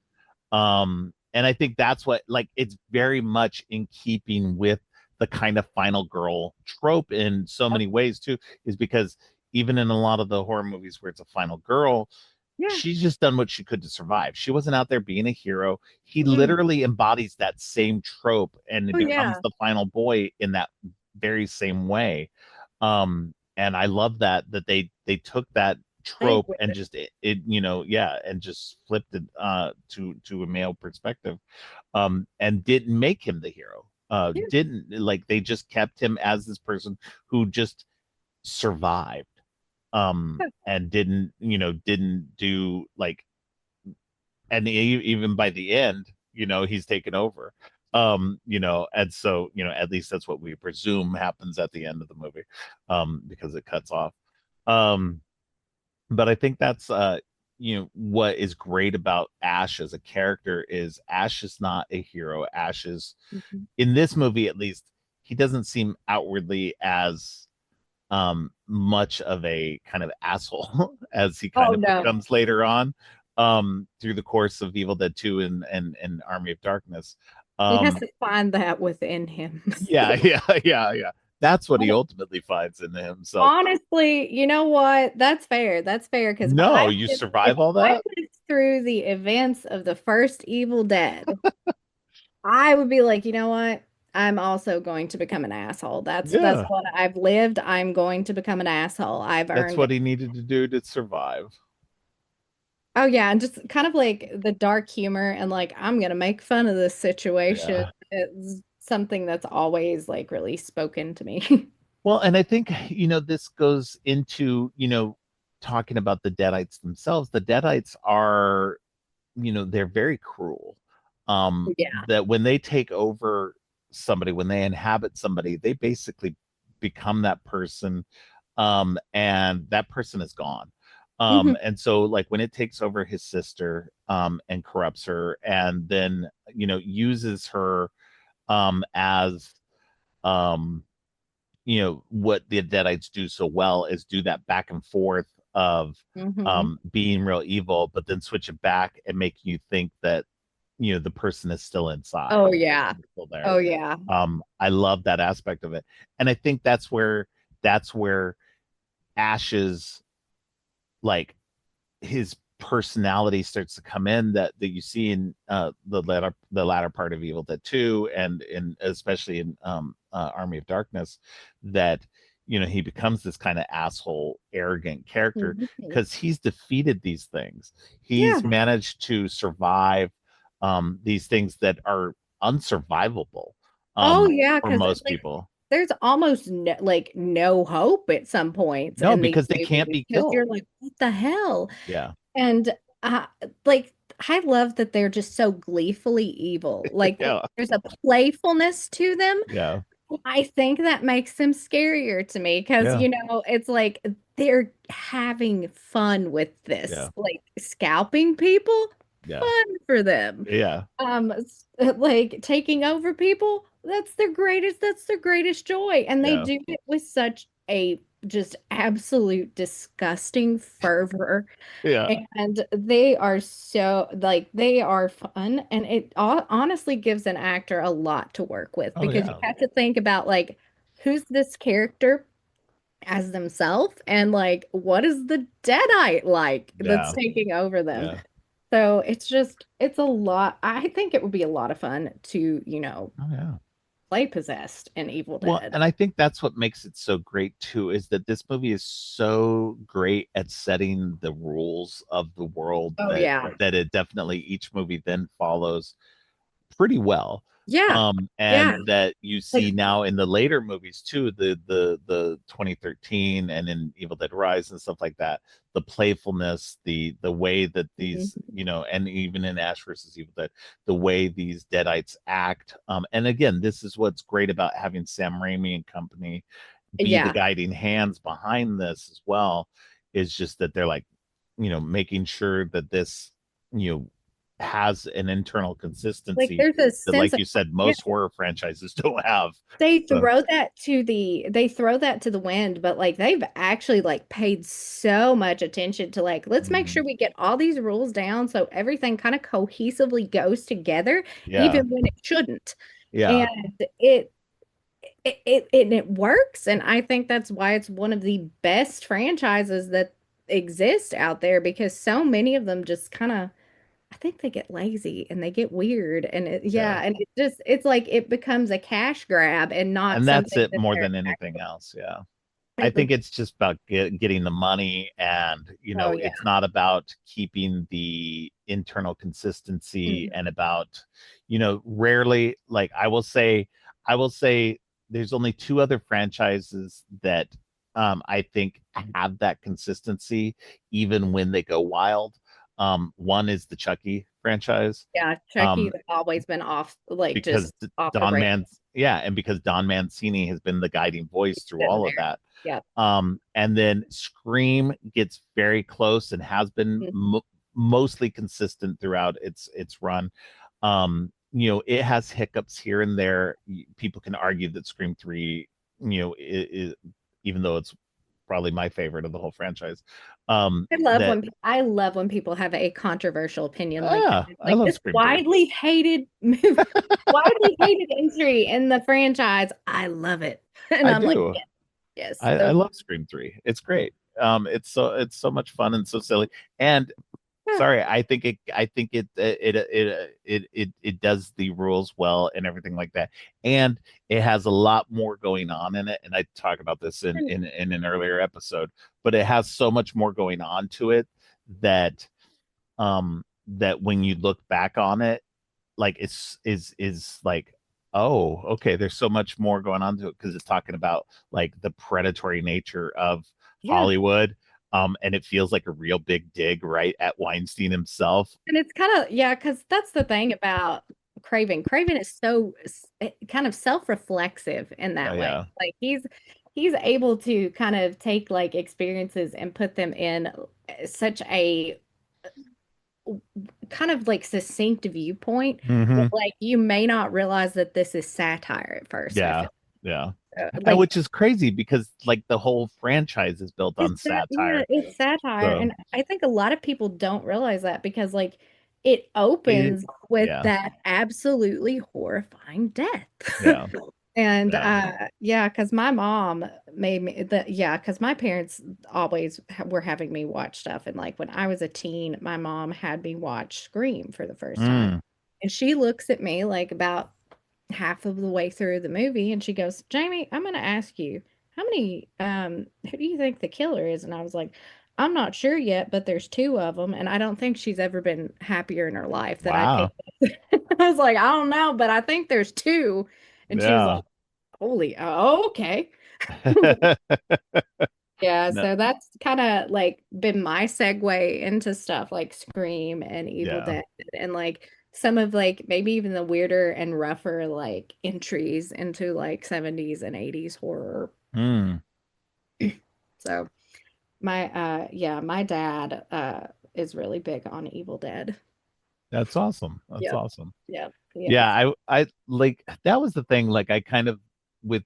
And I think that's what like it's very much in keeping with the kind of final girl trope in so many ways too, is because even in a lot of the horror movies where it's a final girl, Yeah. she's just done what she could to survive. She wasn't out there being a hero. He Mm. literally embodies that same trope and it Oh becomes yeah. the final boy in that very same way. And I love that they took that Played trope with and it. just yeah, and just flipped it to a male perspective. And didn't make him the hero. Yeah. Didn't like they just kept him as this person who just survived and didn't do like and even by the end he's taken over and so at least that's what we presume happens at the end of the movie because it cuts off um but I think that's what is great about Ash as a character is Ash is not a hero. Ash is Mhm. in this movie at least he doesn't seem outwardly as much of a kind of asshole as he kind Oh of no. becomes later on through the course of Evil Dead 2 and Army of Darkness. He has Um to find that within him. yeah, yeah. That's what he ultimately finds in himself. Honestly, you know what? That's fair. That's fair. Because No, you if survive all I that? lived through the events of the first Evil Dead, I would be like, you know what? I'm also going to become an asshole. That's Yeah. what I've lived. I'm going to become an asshole. I've That's earned what it. he needed to do to survive. Oh yeah, and just kind of like the dark humor and like I'm gonna make fun of this situation. Yeah. It's something that's always like really spoken to me. Well, and I think, this goes into, talking about the Deadites themselves. The Deadites are, they're very cruel. Yeah. That when they take over somebody, when they inhabit somebody, they basically become that person, and that person is gone. Mhm. And so like when it takes over his sister, and corrupts her, and then, uses her, as, um, what the Deadites do so well is do that back and forth of Mhm. being real evil, but then switch it back and make you think that the person is still inside, Oh the yeah. person is still there. Oh yeah. I love that aspect of it, and I think that's where Ash's like his personality starts to come in that you see in the latter part of Evil Dead 2 and in especially in Army of Darkness that he becomes this kind of asshole arrogant character Mhm. because he's defeated these things. He's Yeah. managed to survive these things that are unsurvivable Oh yeah, for because most like people. there's almost no hope at some points No, in these because they can't movies be because you're killed. like, what the hell? Yeah. And like I love that they're just so gleefully evil. Like Yeah. there's a playfulness to them. Yeah. I think that makes them scarier to me because Yeah. it's like they're having fun with this, Yeah. like scalping people, Yeah. fun for them. Yeah. Like taking over people, that's their greatest joy. And they Yeah. do it with such a just absolute disgusting fervor. Yeah. And they are so like they are fun, and it honestly gives an actor a lot to work with Oh because you yeah. have to think about like who's this character as themselves and like what is the Deadite like that's Yeah. taking over them. Yeah. So it's a lot. I think it would be a lot of fun to, Oh yeah. play possessed in Evil Well, Dead. and I think that's what makes it so great too, is that this movie is so great at setting the rules of the world Oh that yeah. it definitely each movie then follows pretty well. Yeah. Yeah. And that you Like see now in the later movies too, the 2013 and in Evil Dead Rise and stuff like that, the playfulness, the way that these, mhm. and even in Ash versus Evil Dead, the way these Deadites act. And again, this is what's great about having Sam Raimi and company be the Yeah. guiding hands behind this as well, is just that they're like, making sure that this, you know, has an internal Like consistency there's a that, sense like of you said, yeah, most horror franchises don't have. they So, throw that to the wind, but like they've actually like paid so much attention to like let's make mhm. sure we get all these rules down so everything kind of cohesively goes together Yeah, even when it shouldn't. yeah, And it works, and I think that's why it's one of the best franchises that exist out there because so many of them just kind of I think they get lazy and they get weird and yeah. yeah, and it's like it becomes a cash grab and not And that's something it that more they're than anything actually else. Yeah. I it think like it's just about getting the money, and oh yeah. it's not about keeping the internal consistency, Mhm. and about, rarely, like I will say there's only two other franchises that I think have that consistency even when they go wild. One is the Chucky franchise. Yeah, Chucky's Um, always been off like because just off the Don radar. Man, yeah, and because Don Mancini has been the guiding voice He's through been all of there. that. Yeah. And then Scream gets very close and has been Mhm. mostly consistent throughout its run. It has hiccups here and there. People can argue that Scream 3, even though it's probably my favorite of the whole franchise, that I love when people have a controversial opinion like that. ah, It's I like love this Scream 3. widely hated widely hated entry in the franchise. I love it. And I I'm like, do. yes, yes. I Those love Scream 3. It's great. It's so much fun and so silly. And yeah. sorry, I think it does the rules well and everything like that. And it has a lot more going on in it. And I talk about this in And in an earlier episode, but it has so much more going on to it that that when you look back on it, like it's is like, oh, okay, there's so much more going on to it, because it's talking about like the predatory nature of yeah. Hollywood. And it feels like a real big dig right at Weinstein himself. And it's kind of, yeah, because that's the thing about Craven. Craven is so kind of self-reflexive in Oh that way. yeah. Like he's able to kind of take like experiences and put them in such a kind of like succinct viewpoint that Hmm. like you may not realize that this is satire at first, I Yeah. feel. Yeah. And Like which is crazy because like the whole franchise is built on it's that, yeah, satire. it's satire. So And I think a lot of people don't realize that because like it it, opens with yeah. that absolutely horrifying death. Yeah. And Yeah. yeah, because my mom made me the yeah, because my parents always were having me watch stuff. And like when I was a teen, my mom had me watch Scream for the first time. Mm. And she looks at me like about half of the way through the movie and she goes, Jamie, I'm gonna ask you, how many who do you think the killer is? And I was like, I'm not sure yet, but there's two of them, and I don't think she's ever been happier in her life that I Wow. picked. I was like, I don't know, but I think there's two. And she was Yeah. like, holy, oh, okay. Yeah, No, so that's kind of like been my segue into stuff like Scream and Evil yeah. Dead and like some of like maybe even the weirder and rougher like entries into like 70s and 80s horror. Mm. So my yeah, my dad is really big on Evil Dead. That's awesome. That's Yep. awesome. Yep. Yeah, Yes. I like that was the thing. Like I kind of with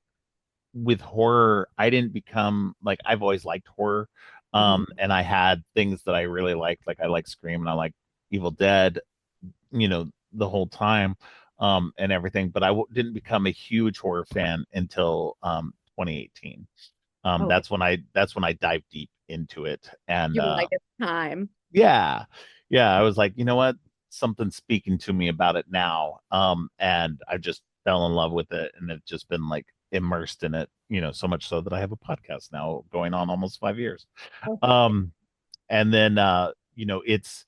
with horror, I didn't become like I've always liked horror. Mhm. And I had things that I really liked, like I like Scream and I like Evil Dead, the whole time, and everything. But didn't become a huge horror fan until 2018. Okay. That's when I dived deep into it, and You were like, it's time. yeah, yeah, I was like, you know what, something's speaking to me about it now, and I just fell in love with it, and have just been like immersed in it, so much so that I have a podcast now going on almost 5 years. Okay. um and then it's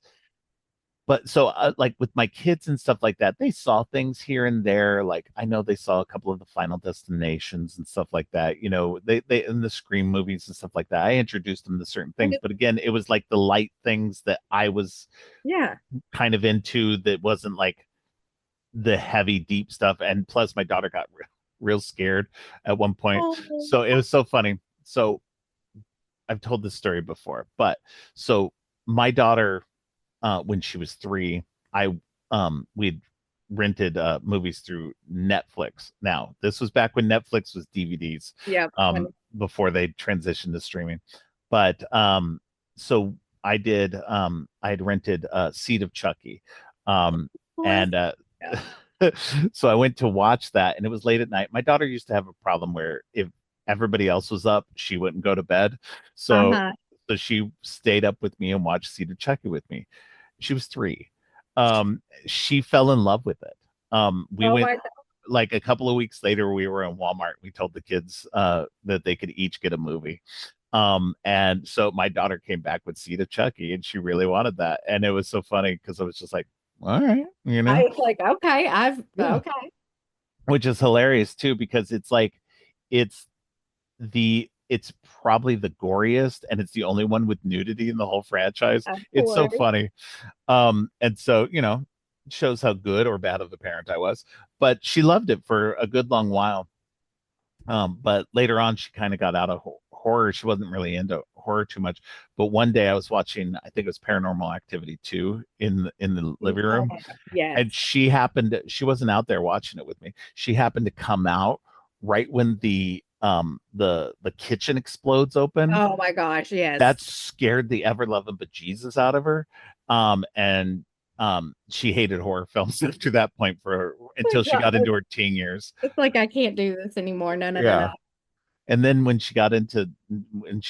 but so like with my kids and stuff like that, they saw things here and there. Like I know they saw a couple of the Final Destinations and stuff like that. They in the Scream movies and stuff like that. I introduced them to certain And things, but again, it was like the light things that I was yeah. kind of into, that wasn't like the heavy deep stuff. And plus my daughter got real scared at one point. Oh, So it was so funny. So I've told this story before, but so my daughter, when she was 3, I we'd rented movies through Netflix. Now, this was back when Netflix was DVDs, yeah. before they transitioned to streaming. But so I had rented Seed of Chucky. Um, Bless and you. so I went to watch that, and it was late at night. My daughter used to have a problem where if everybody else was up, she wouldn't go to bed. So Uh-huh. she stayed up with me and watched Seed of Chucky with me. She was 3. She fell in love with it. We Oh went my God. like a couple of weeks later, we were in Walmart. We told the kids that they could each get a movie. And so my daughter came back with Seed of Chucky, and she really wanted that. And it was so funny because I was just like, all right, I like, okay, yeah, okay. which is hilarious too, because it's like, it's it's probably the goriest, and it's the only one with nudity in the whole franchise. Of It's so course. funny. And so, shows how good or bad of a parent I was. But she loved it for a good long while. But later on, she kind of got out of horror. She wasn't really into horror too much. But one day I was watching, I think it was Paranormal Activity 2 in the living Oh room, my God. Yes. and she wasn't out there watching it with me. She happened to come out right when the kitchen explodes open. Oh my gosh. That Yes. scared the ever loving bejesus out of her. And she hated horror films after that point, for My until she God. got into her teen years. It's like I can't do this anymore. No, no, no, no. Yeah. And then when she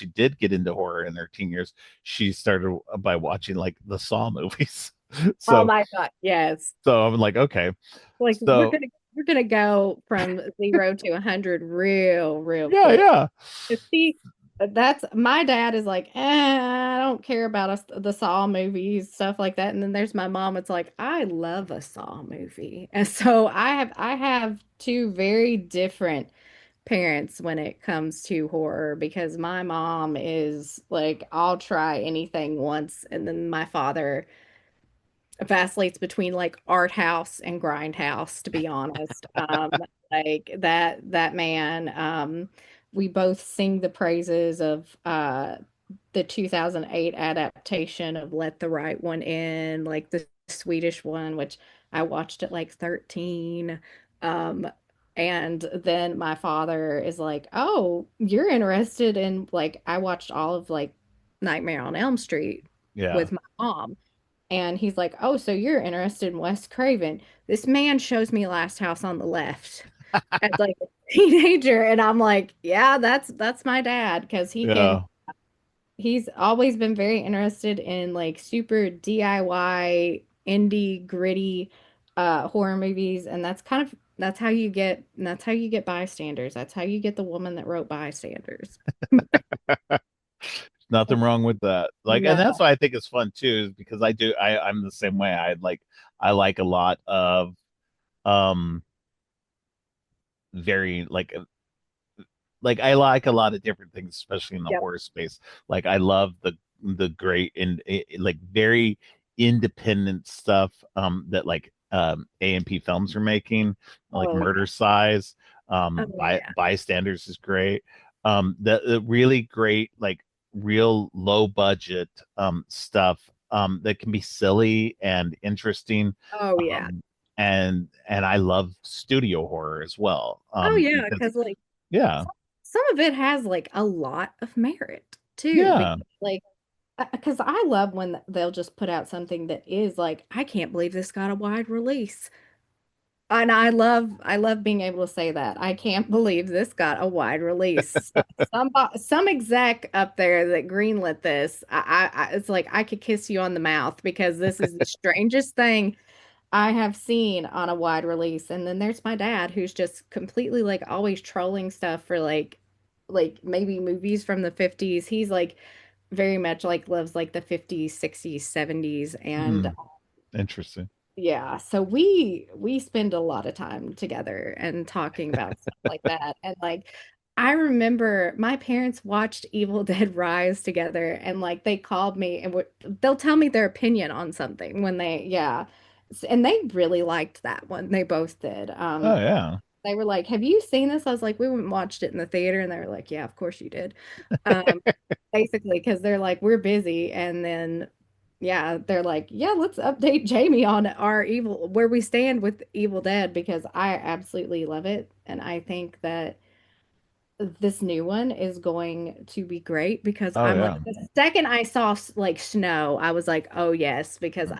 did get into horror in her teen years, she started by watching like the Saw movies. Oh so my God. Yes. so I'm like, okay. Like So we're gonna go from 0 to 100 real yeah, quick. yeah. See, that's my dad is like, I don't care about us the Saw movies, stuff like that. And then there's my mom. It's like, I love a Saw movie. And so I have two very different parents when it comes to horror because my mom is like, I'll try anything once, and then my father vacillates between like art house and grindhouse, to be honest. Like that man, we both sing the praises of the 2008 adaptation of Let the Right One In, like the Swedish one, which I watched at like 13. Um, and then my father is like, "Oh, you're interested in like I watched all of like Nightmare on Elm Street Yeah. with my mom." And he's like, "Oh, so you're interested in Wes Craven?" This man shows me Last House on the Left as like a teenager, and I'm like, "Yeah, that's my dad because Yeah. he's always been very interested in like super DIY indie gritty horror movies, and that's how you get bystanders. That's how you get the woman that wrote Bystanders." Nothing wrong with that. Like, and No. that's why I think it's fun too, is because I'm the same way. I like a lot of um very like I like a lot of different things, especially in the Yep. horror space. Like I love the great and like very independent stuff that like A&P Films are making, like Oh Murder yeah. Size, Oh yeah. Bystanders is great. The really great like real low budget stuff that can be silly and interesting. Oh yeah. Um and I love studio horror as well. Oh yeah. Because Because like yeah. some of it has like a lot of merit too, Yeah. because like because I love when they'll just put out something that is like, I can't believe this got a wide release. And I love being able to say that. I can't believe this got a wide release. Some exec up there that greenlit this, it's like I could kiss you on the mouth because this is the strangest thing I have seen on a wide release. And then there's my dad who's just completely like always trolling stuff for like maybe movies from the 50s. He's like very much like loves like the 50s, 60s, 70s and Hmm. Interesting. yeah, so we spend a lot of time together and talking about stuff like that. And like I remember my parents watched Evil Dead Rise together and like they called me and they'll tell me their opinion on something when they yeah. And they really liked that one. They both did. Oh yeah. They were like, "Have you seen this?" I was like, "We went and watched it in the theater." And they were like, "Yeah, of course you did." Um, basically, because they're like, "We're busy." And then, yeah, they're like, "Yeah, let's update Jamie on our where we stand with Evil Dead," because I absolutely love it. And I think that this new one is going to be great because Oh I'm like, yeah. the second I saw like snow, I was like, "Oh, yes," because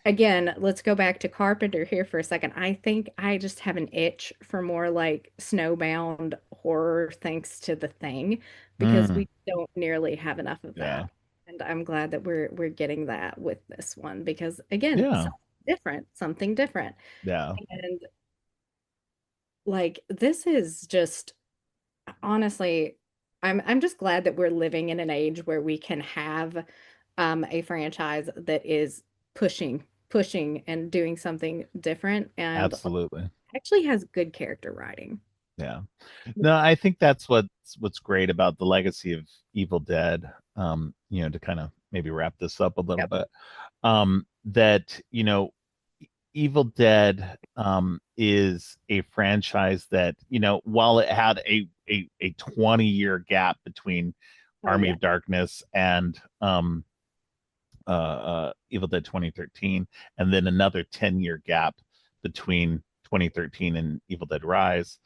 again, let's go back to Carpenter here for a second. I think I just have an itch for more like snowbound horror thanks to The Thing because Mm, we don't nearly have enough of yeah. that. And I'm glad that we're getting that with this one because again, Yeah. something different, something different. Yeah. And like this is just honestly, I'm just glad that we're living in an age where we can have a franchise that is pushing and doing something different and like, Absolutely. actually has good character writing. Yeah. No, I think that's what's great about the legacy of Evil Dead. To kind of maybe wrap this up a little Yep. bit. That, Evil Dead is a franchise that, while it had a 20-year gap between Oh Army yeah. of Darkness and Evil Dead 2013, and then another 10-year gap between 2013 and Evil Dead Rise.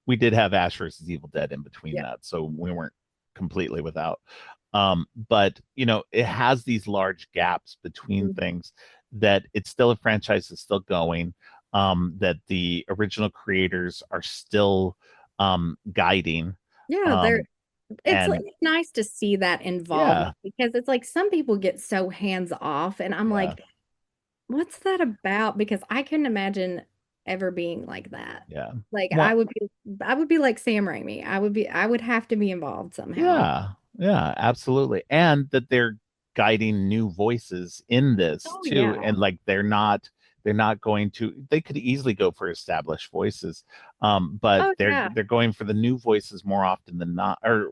We did have Ash versus Evil Dead in between Yeah. that, so we weren't completely without. But it has these large gaps between Mhm. things that it's still a franchise that's still going. That the original creators are still guiding. Yeah, Um, it's and nice to see that involvement yeah, because it's like some people get so hands off and I'm yeah, like, what's that about? Because I couldn't imagine ever being like that. yeah. Like Well, I would be like Sam Raimi. I would have to be involved somehow. yeah, yeah, absolutely. And that they're guiding new voices in this Oh too. yeah. And like they're not going to they could easily go for established voices. But Oh they're yeah. they're going for the new voices more often than not, or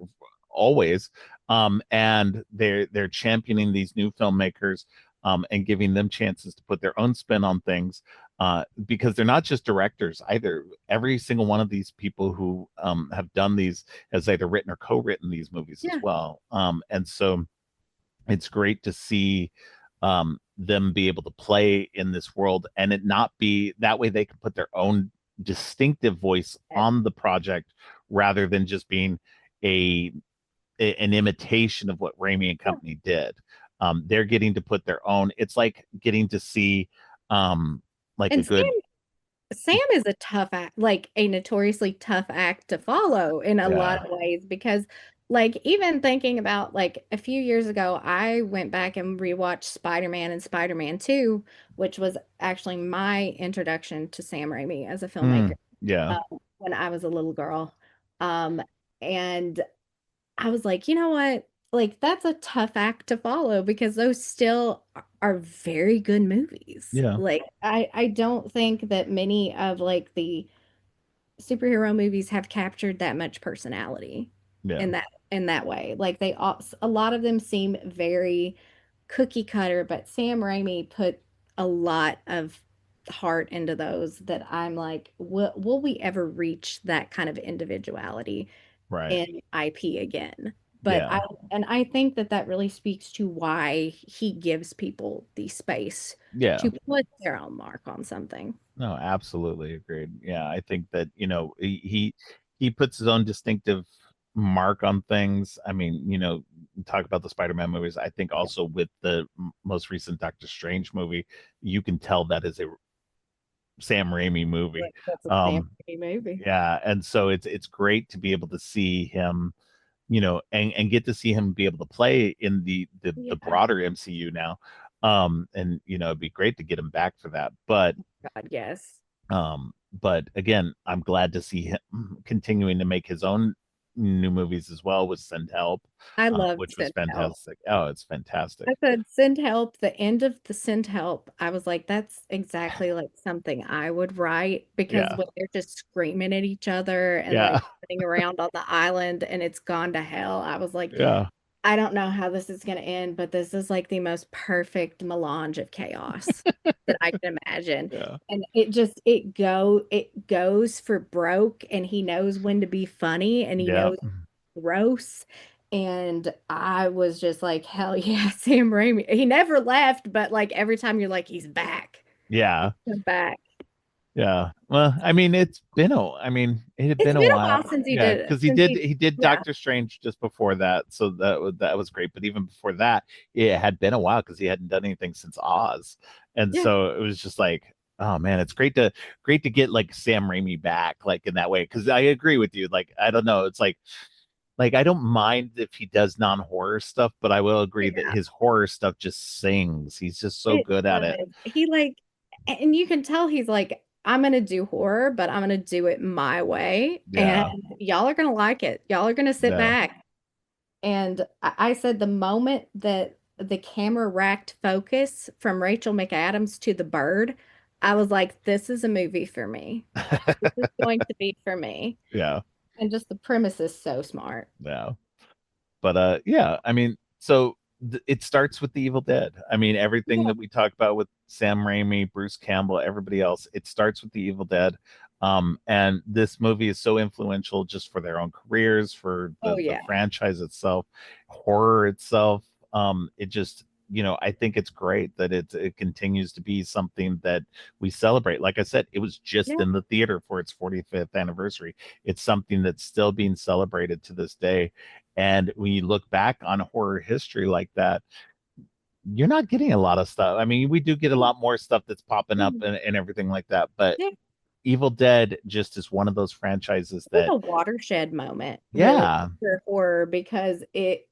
always. And they're championing these new filmmakers and giving them chances to put their own spin on things. Because they're not just directors either. Every single one of these people who have done these has either written or co-written these movies as Yeah. well. And so it's great to see them be able to play in this world and it not be that way they can put their own distinctive voice on the project rather than just being a an imitation of what Raimi and Yeah. company did. They're getting to put their own. It's like getting to see like a And good Sam is a tough act, like a notoriously tough act to follow in a lot yeah. of ways because like even thinking about like a few years ago, I went back and rewatched Spider-Man and Spider-Man 2, which was actually my introduction to Sam Raimi as a filmmaker Yeah. when I was a little girl. Um, and I was like, you know what? Like that's a tough act to follow because those still are very good movies. Yeah. Like I don't think that many of like the superhero movies have captured that much personality Yeah. in that way. Like they all a lot of them seem very cookie cutter, but Sam Raimi put a lot of heart into those that I'm like, will we ever reach that kind of individuality Right. in IP again? But Yeah. I think that that really speaks to why he gives people the space Yeah. to put their own mark on something. No, absolutely agreed. Yeah, I think that, he puts his own distinctive mark on things. I mean, talk about the Spider-Man movies. I think also with the most recent Doctor Strange movie, you can tell that is a Sam Raimi movie. Like, that's a Sam Um, Raimi movie. yeah, and so it's great to be able to see him, and get to see him be able to play in the Yeah. broader MCU now. And it'd be great to get him back for that. God, yes. But again, I'm glad to see him continuing to make his own new movies as well with Send Help, I love which was Send Help. fantastic. Oh, it's fantastic. I said send help, the end of the send help. I was like, that's exactly like something I would write because Yeah, when they're just screaming at each other and yeah, like running around on the island and it's gone to hell, I was like, yeah, I don't know how this is going to end, but this is like the most perfect melange of chaos that I can imagine. yeah, And it goes for broke and he knows when to be funny and he yeah, knows gross. And I was just like, hell yeah, Sam Raimi. He never left, but like every time you're like, he's back. yeah. He's back. Yeah. Well, I mean, I mean, it had It's been a been a while. while since he Yeah, did it. because he Since did he, he did yeah, Doctor Strange just before that, so that was great. But even before that, it had been a while because he hadn't done anything since Oz, and yeah, so it was just like, oh man, it's great to get like Sam Raimi back, like in that way. Because I agree with you. Like I don't know, it's like I don't mind if he does non-horror stuff, but I will agree that yeah. his horror stuff just sings. He's just so It good at it. does. He like, and you can tell he's like, I'm gonna do horror, but I'm gonna do it my way, and Yeah, y'all are gonna like it. Y'all are gonna sit yeah. back. And I said the moment that the camera racked focus from Rachel McAdams to the bird, I was like, this is a movie for me. This is going to be for me. Yeah, And just the premise is so smart. yeah. But yeah, I mean, so it starts with the Evil Dead. I mean, everything Yeah. that we talk about with Sam Raimi, Bruce Campbell, everybody else, it starts with the Evil Dead. And this movie is so influential just for their own careers, for Oh the yeah. franchise itself, horror itself. It just, I think it's great that it continues to be something that we celebrate. Like I said, it was just Yeah. in the theater for its 45th anniversary. It's something that's still being celebrated to this day. And when you look back on horror history like that, you're not getting a lot of stuff. I mean, we do get a lot more stuff that's popping up Mhm. and everything like that. But Yeah. Evil Dead just is one of those franchises It was that, a watershed moment, really, yeah, for horror because it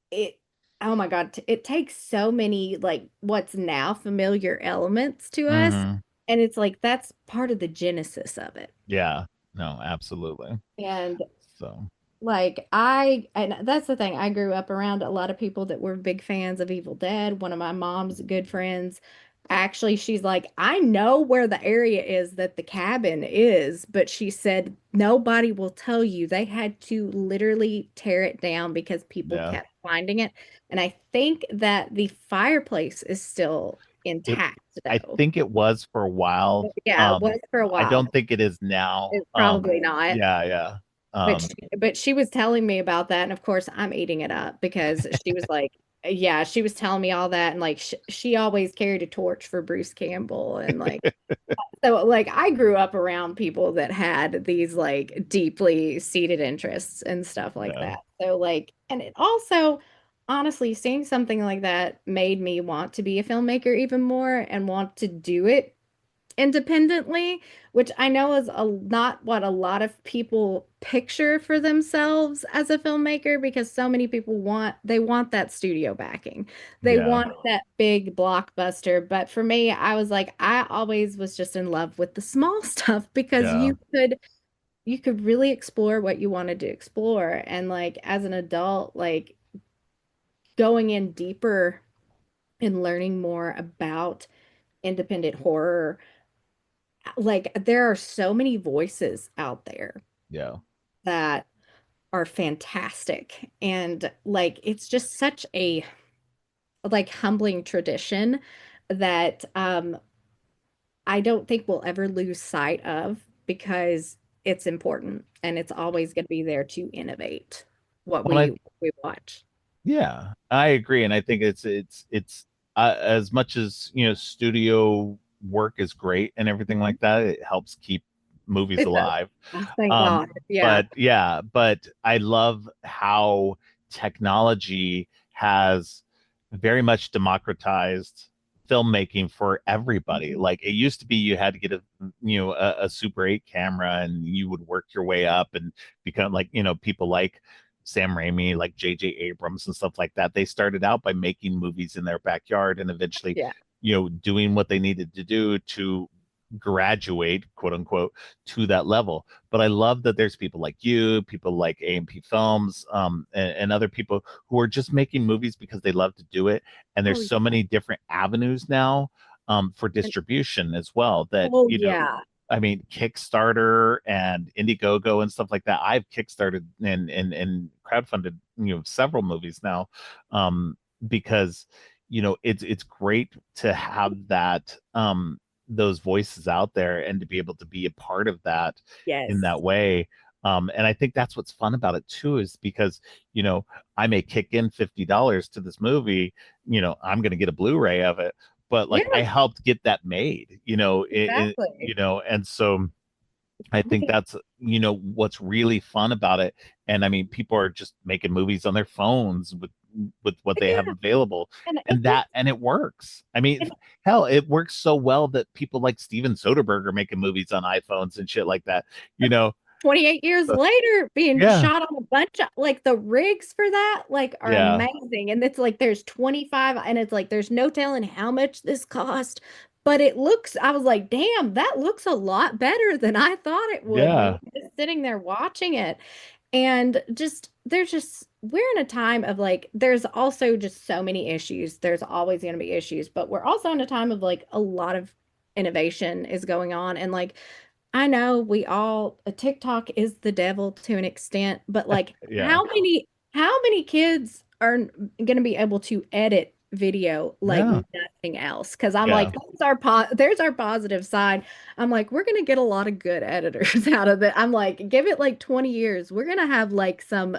oh my God, it takes so many like what's now familiar elements to us, hmm, and it's like that's part of the genesis of it. yeah, no, absolutely. And So, like and that's the thing, I grew up around a lot of people that were big fans of Evil Dead. One of my mom's good friends, actually, she's like, I know where the area is that the cabin is, but she said nobody will tell you. They had to literally tear it down because people yeah, kept finding it. And I think that the fireplace is still it, intact I though. think it was for a while. Yeah, it was for a I while. don't think it is now. It's probably not. Yeah, yeah. But Um, she was telling me about that, and of course I'm eating it up because she was like, yeah, she was telling me all that, and like she always carried a torch for Bruce Campbell, and like so like I grew up around people that had these like deeply seated interests and stuff like yeah, that. So like, and it also honestly seeing something like that made me want to be a filmmaker even more and want to do it independently, which I know is not what a lot of people picture for themselves as a filmmaker because so many people they want that studio backing. They yeah, want that big blockbuster. But for me, I was like, I always was just in love with the small stuff because yeah, you could really explore what you wanted to explore. And like as an adult, like going in deeper and learning more about independent horror, like there are so many voices out there yeah. that are fantastic and like it's just such a like humbling tradition that I don't think we'll ever lose sight of because it's important and it's always going to be there to innovate what Well, we watch. yeah, I agree, and I think it's as much as studio work is great and everything Mhm. like that. It helps keep movies It does. alive. Oh, thank God. Yeah. But yeah, but I love how technology has very much democratized filmmaking for everybody. Mhm. Like it used to be you had to get a Super 8 camera and you would work your way up and become like, people like Sam Raimi, like J.J. Abrams and stuff like that. They started out by making movies in their backyard and eventually, Yeah. doing what they needed to do to graduate, quote unquote, to that level. But I love that there's people like you, people like A&P Films, and other people who are just making movies because they love to do it. And Oh, there's so yeah. many different avenues now for And, distribution as well that, oh, yeah. I mean, Kickstarter and Indiegogo and stuff like that. I've kickstarted and crowdfunded, several movies now, because it's great to have those voices out there and to be able to be a part of that in Yes. that way. And I think that's what's fun about it too, is because, I may kick in $50 to this movie, I'm going to get a Blu-ray of it, but like I Yeah, helped get that made, exactly. and so I think Because, that's, what's really fun about it. And I mean, people are just making movies on their phones with what they have yeah, available, and it and takes it works. I mean, it, hell, it works so well that people like Steven Soderbergh are making movies on iPhones and shit like that, you know. 28 years So, later being yeah, shot on a bunch of like the rigs for that like are yeah, amazing. And it's like there's 25 and it's like there's no telling how much this cost. But it looks, I was like, damn, that looks a lot better than I thought it would when yeah, you're just sitting there watching it. And just there's just we're in a time of like there's also just so many issues. There's always going to be issues, but we're also in a time of like a lot of innovation is going on. And like I know we all TikTok is the devil to an extent, but like yeah, how many kids are going to be able to edit video like yeah, nothing else? Because I'm yeah, like, there's our positive side. I'm like, we're going to get a lot of good editors out of it. I'm like, give it like 20 years. We're going to have like some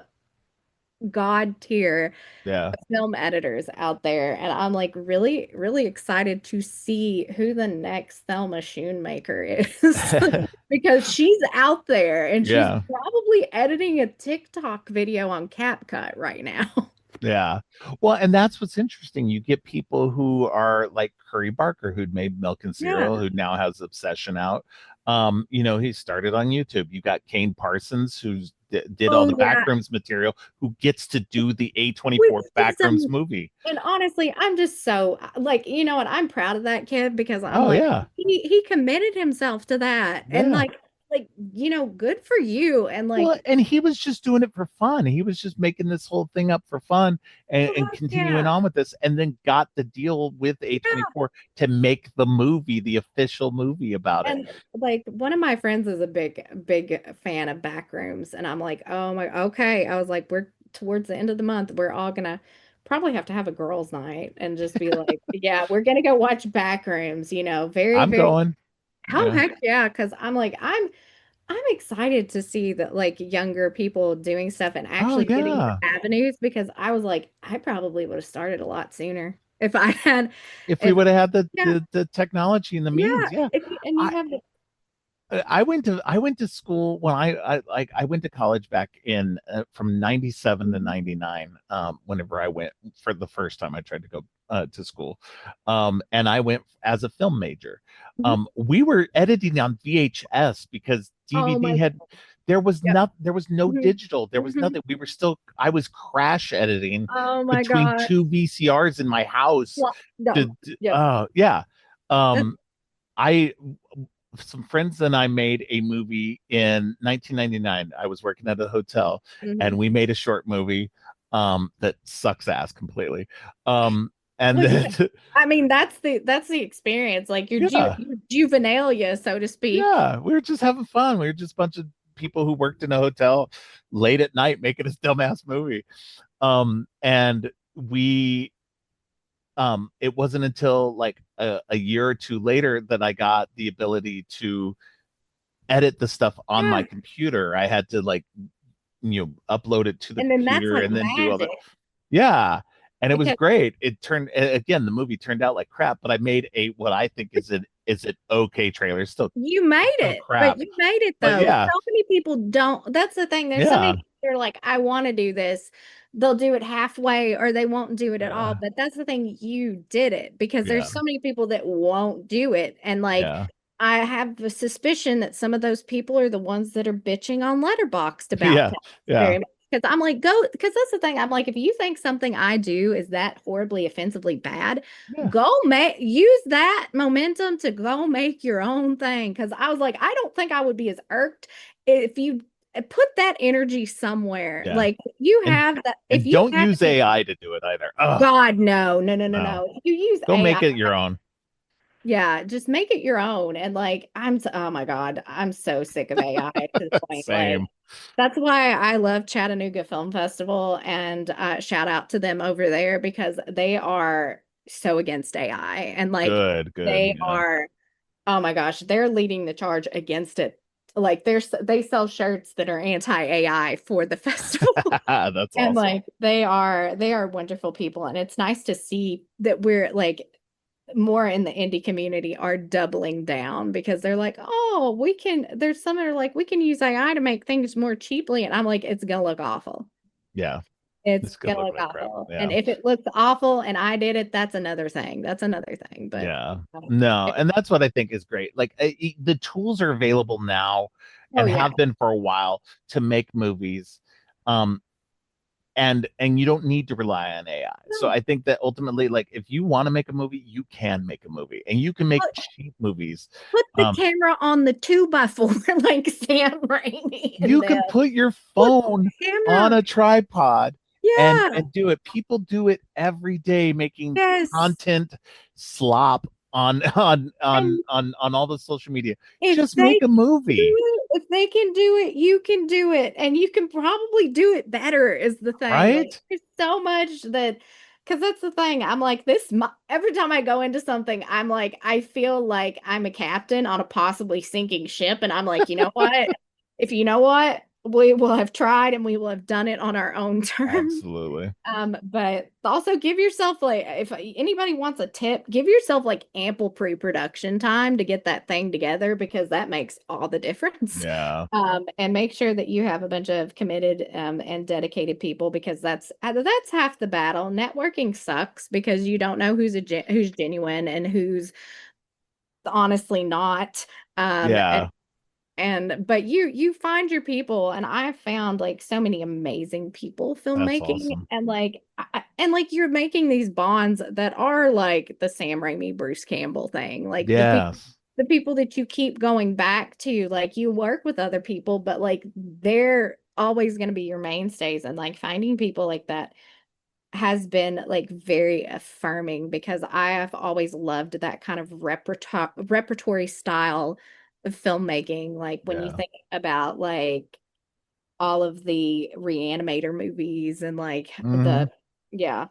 god tier yeah. film editors out there. And I'm like really, really excited to see who the next Thelma Schoonmaker is because she's out there and she's Yeah. probably editing a TikTok video on CapCut right now. Yeah. Well, and that's what's interesting. You get people who are like Curry Barker, who'd made Milk and Yeah. Cereal, who now has Obsession out. He started on YouTube. You got Kane Parsons, who's did all Oh the yeah. backrooms material, who gets to do the With A24 backrooms some movie. and honestly, I'm just so like, you know what? I'm proud of that kid because I'm Oh like, yeah. he committed himself to that. And Yeah. good for you. And Well, like, and he was just doing it for fun. He was just making this whole thing up for fun and oh, continuing yeah. on with this, and then got the deal with Yeah. A24 to make the movie, the official movie about it. And like one of my friends is a big fan of Backrooms, and I'm like, oh my, okay. I was like, we're towards the end of the month. We're all gonna probably have to have a girls' night and just be like, yeah, we're gonna go watch Backrooms. Very, I'm very. going. Oh Yeah. heck yeah, because I'm like, I'm excited to see that like younger people doing stuff and Oh actually getting yeah. avenues because I was like, I probably would have started a lot sooner if I had, If we if would have had yeah, the technology and the yeah. means, yeah. If and you I have the I went to school when I went to college back in from 97 to Mhm. 99, whenever I went for the first time I tried to go to school. And I went as a film major. Mhm. We were editing on VHS because Oh DVD my had God. Yep. there was no Mhm. digital. There was Mhm. nothing. I was crash editing Oh my between God. two VCRs in my house Well, no, to yep. yeah. That's, Um I Some friends and I made a movie in 1999. I was working at a hotel and mhm. we made a short movie that sucks ass completely. And Well, yeah. then I mean, that's the experience. Like yeah, your juvenilia, so to speak. yeah, we were just having fun. We were just a bunch of people who worked in a hotel late at night making this dumbass movie. And we it wasn't until like a year or two later that I got the ability to edit the stuff on my Yeah. computer. I had to like, upload it to the And then that's computer like and then do all magic the, yeah. And it was because great. It turned, again, the movie turned out like crap, but I made what I think is an is it okay trailer. You made It's still it, but crap. you made it But though. yeah, So many people don't. That's the thing. There's so many yeah, people that are like, I want to do this. They'll do it halfway or they won't do it at all. yeah, But that's the thing. You did it because yeah, there's so many people that won't do it. And like, yeah, I have a suspicion that some of those people are the ones that are bitching on Letterboxd about yeah, things yeah, very much. Because I'm like, go, because that's the thing. I'm like, if you think something I do is that horribly offensively bad, yeah, go make use that momentum to go make your own thing. Because I was like, I don't think I would be as irked if you put that energy somewhere. yeah. Like you And have that, if and you don't have use it, AI to do it either. Oh God, no, no, no, no, no, no. If you use go AI, make it your own. yeah, just make it your own. And like, oh my God, I'm so sick of AI to the point. Like, Same. that's why I love Chattanooga Film Festival and shout out to them over there because they are so against AI. And like, Good, good. they Yeah. are, oh my gosh, they're leading the charge against it. Like, they sell shirts that are anti-AI for the festival. That's And awesome. like they are wonderful people and it's nice to see that we're like more in the indie community are doubling down because they're like, oh, there's some that are like, we can use AI to make things more cheaply. And I'm like, it's gonna look awful. Yeah. It's This could gonna look look like crap. awful. And Yeah. if it looks awful and I did it, that's another thing. That's another thing. But Yeah. No, it- and that's what I think is great. Like the tools are available now oh and yeah. have been for a while to make movies. Um, and you don't need to rely on AI. So No, I think that ultimately, like if you want to make a movie, you can make a movie and you can make put, cheap movies. put the Um, camera on the two by four like Sam Raimi and you then can put your put phone the on camera. a tripod Yeah. and do it. People do it every day, making Yes. content slop And on all the social media. if Just they make a can do movie, it, if they can do it, you can do it. And you can probably do it better, is the thing. Like, right? there's so much that, because that's the thing. I'm like, every time I go into something, I'm like, I feel like I'm a captain on a possibly sinking ship. And I'm like, you know what? If you know what, we will have tried and we will have done it on our own terms. Absolutely. But also give yourself like if anybody wants a tip, give yourself like ample pre-production time to get that thing together because that makes all the difference. Yeah. And make sure that you have a bunch of committed and dedicated people because that's half the battle. Networking sucks because you don't know who's genuine and who's honestly not. Um, Yeah. and but you find your people and I found like so many amazing people That's filmmaking awesome. and like and like you're making these bonds that are like the Sam Raimi Bruce Campbell thing like Yes. the people that you keep going back to like you work with other people but like they're always going to be your mainstays and like finding people like that has been like very affirming because I have always loved that kind of repertory style of filmmaking. Like when you Yeah. think about like all of the Reanimator movies and like Hmm. yeah,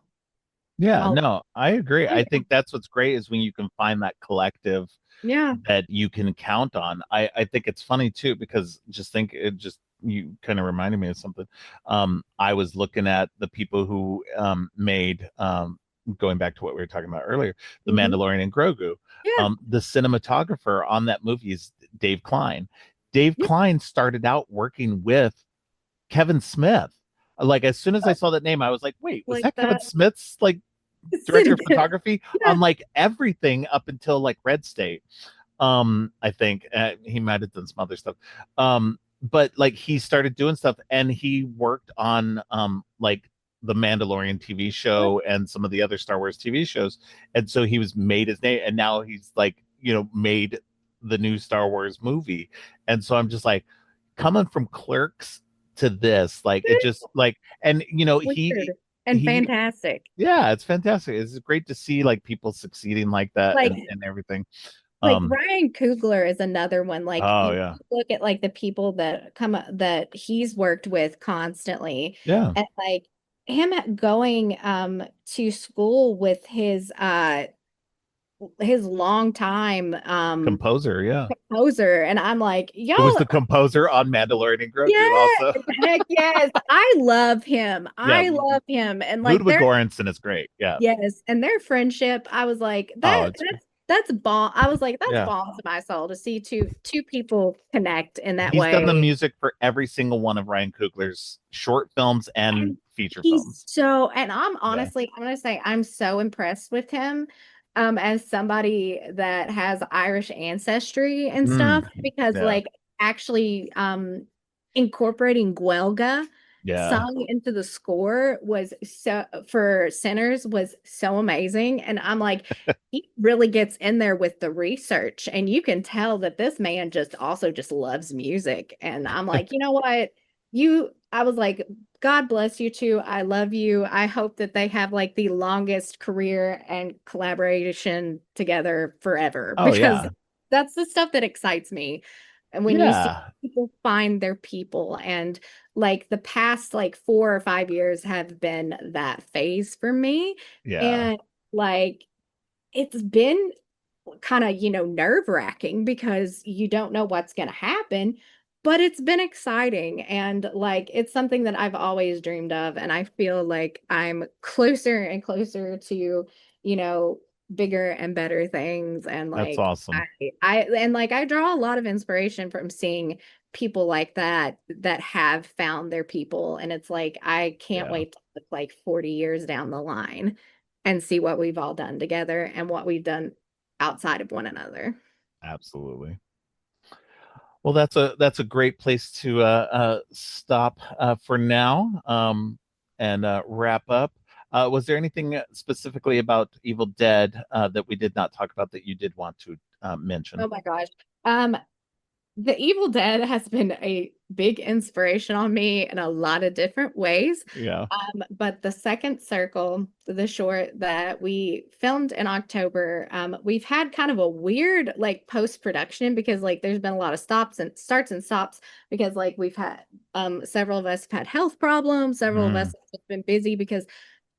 Yeah. all No, I agree. oh, I think that's what's great is when you can find that collective yeah. that you can count on. I think it's funny too because just think it just you kind of reminded me of something. I was looking at the people who made going back to what we were talking about earlier, The Hmm. Mandalorian and Grogu. Yeah. The cinematographer on that movie is Dave Klein. Dave Yeah. Klein started out working with Kevin Smith. Like as soon as I saw that name, I was like, wait, was Like that Kevin that Smith's like director of cinnamon. photography Yeah. on like everything up until like Red State? I think he might have done some other stuff. But like he started doing stuff and he worked on like the Mandalorian TV show and some of the other Star Wars TV shows. And so he was made his name and now he's like, made the new Star Wars movie. And so I'm just like coming from Clerks to this, like it just like and he Weird and he fantastic. yeah, it's fantastic. It's great to see like people succeeding like that Like and everything. Like Um, Ryan Coogler is another one. Like oh you yeah. look at like the people that come up that he's worked with constantly, Yeah. and like him going to school with his long time Composer, yeah. composer, and I'm like, Who was y'all, the composer on Mandalorian and Grogu yeah, also? heck yes, I love him. Yeah. I love him, and like Ludwig their Göransson is great. Yeah. yes, and their friendship, I was like Oh, that it's great. that's bomb. I was like, that's Yeah. bomb to my soul to see two people connect in that He's done the way. music for every single one of Ryan Coogler's short films and And feature he's films. so, and I'm Yeah. honestly, I'm gonna say I'm so impressed with him, as somebody that has Irish ancestry and Mm, stuff, because yeah. like actually incorporating Guelga Yeah. sung into the score was so for Sinners was so amazing. And I'm like, he really gets in there with the research, and you can tell that this man just also just loves music. And I'm like, you know what? I was like, God bless you two. I love you. I hope that they have like the longest career and collaboration together forever, Oh because yeah. that's the stuff that excites me. And when you see Yeah. people find their people, and like the past like 4 or 5 years have been that phase for me. Yeah. And like it's been kind of, nerve-wracking because you don't know what's going to happen, but it's been exciting, and like it's something that I've always dreamed of, and I feel like I'm closer and closer to, you know, bigger and better things. And That's like awesome. I draw a lot of inspiration from seeing people like that have found their people, and it's like I can't Yeah. wait to look like 40 years down the line and see what we've all done together and what we've done outside of one another. Absolutely. Well, that's a great place to stop for now, and wrap up. Was there anything specifically about Evil Dead that we did not talk about that you did want to mention? Oh my gosh. Um, The Evil Dead has been a big inspiration on me in a lot of different ways. Yeah. But the second circle, the short that we filmed in October, we've had kind of a weird like post-production because like there's been a lot of stops and starts and stops because like we've had several of us have had health problems, several of us Mm, have been busy because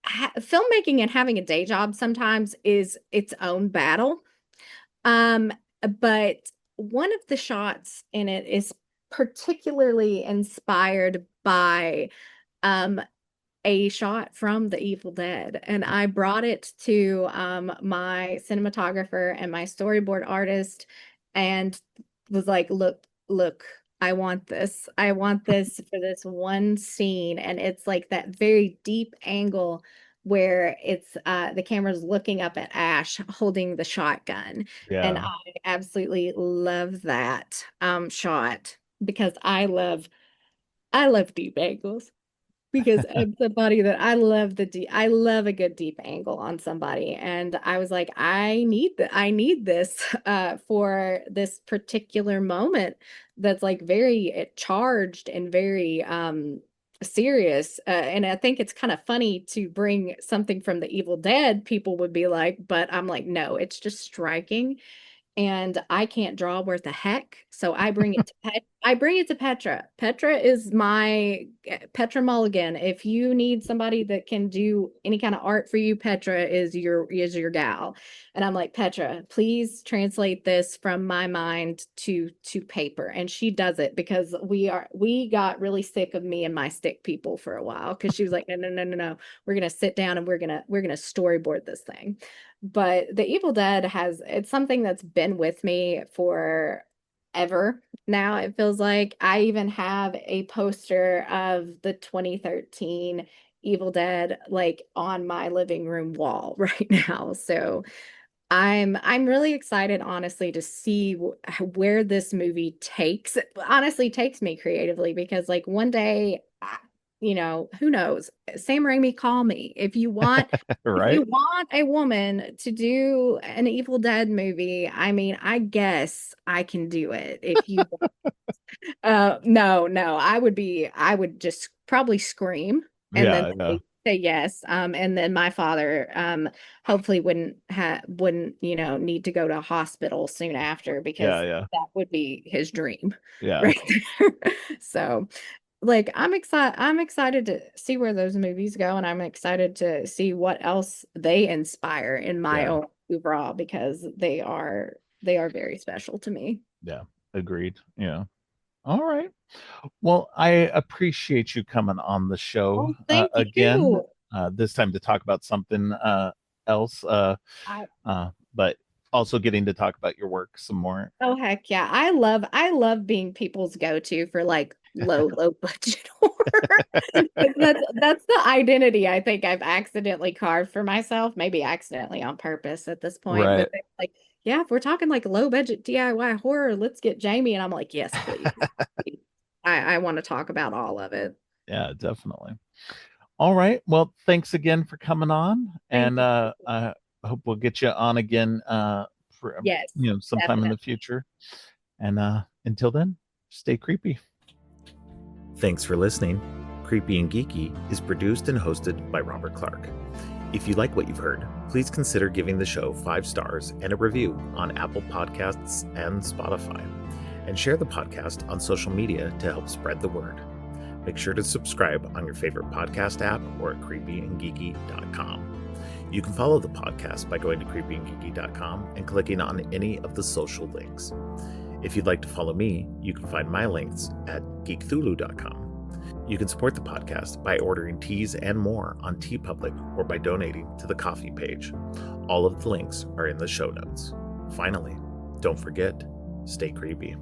filmmaking and having a day job sometimes is its own battle. Um, but one of the shots in it is particularly inspired by um a shot from The Evil Dead, and I brought it to my cinematographer and my storyboard artist and was like, look, I want this. I want this for this one scene. And it's like that very deep angle where it's the camera's looking up at Ash holding the shotgun. And yeah. I absolutely love that shot because I love deep angles because I'm somebody that I love a good deep angle on somebody. And I was like, I need this for this particular moment that's like very charged and very serious. And I think it's kind of funny to bring something from the Evil Dead, people would be like, but I'm like, no, it's just striking, and I can't draw worth a heck. So I bring it to Petra. Petra is my Petra Mulligan. If you need somebody that can do any kind of art for you, Petra is your gal. And I'm like, Petra, please translate this from my mind to paper. And she does it because we got really sick of me and my stick people for a while because she was like, no, no, no, no, no. We're gonna sit down and we're gonna storyboard this thing. But The Evil Dead it's something that's been with me for ever now. It feels like I even have a poster of the 2013 Evil Dead like on my living room wall right now. So I'm really excited, honestly, to see where this movie honestly takes me creatively, because like one day, who knows? Sam Raimi, call me if Right. you want a woman to do an Evil Dead movie. I mean, I guess I can do it if you no, no, I would just probably scream and then Yeah. Yeah. say yes. And then my father, hopefully wouldn't, need to go to a hospital soon after, Yeah. because Yeah. that would be his dream Yeah. right there. So, like, I'm excited to see where those movies go, and I'm excited to see what else they inspire in my Yeah. own overall, because they are very special to me. Yeah. Agreed. Yeah. All right. Well, I appreciate you coming on the show Oh, thank again, you. this time to talk about something else. I But also getting to talk about your work some more. Oh heck yeah. I love being people's go-to for like low budget horror. 'Cause that's the identity I think I've accidentally carved for myself, maybe accidentally on purpose at this point. But Right. they're like, yeah, if we're talking like low budget DIY horror, let's get Jamie. And I'm like, yes, please. I want to talk about all of it. Yeah, definitely. All right. Well, thanks again for coming on, Thank and you. I hope we'll get you on again for Yes, sometime in the definitely. future. And until then, stay creepy. Thanks for listening. Creepy and Geeky is produced and hosted by Robert Clark. If you like what you've heard, please consider giving the show 5 stars and a review on Apple Podcasts and Spotify. And share the podcast on social media to help spread the word. Make sure to subscribe on your favorite podcast app or at creepyandgeeky.com. You can follow the podcast by going to creepyandgeeky.com and clicking on any of the social links. If you'd like to follow me, you can find my links at geekthulu.com. You can support the podcast by ordering teas and more on TeePublic or by donating to the coffee page. All of the links are in the show notes. Finally, don't forget, stay creepy.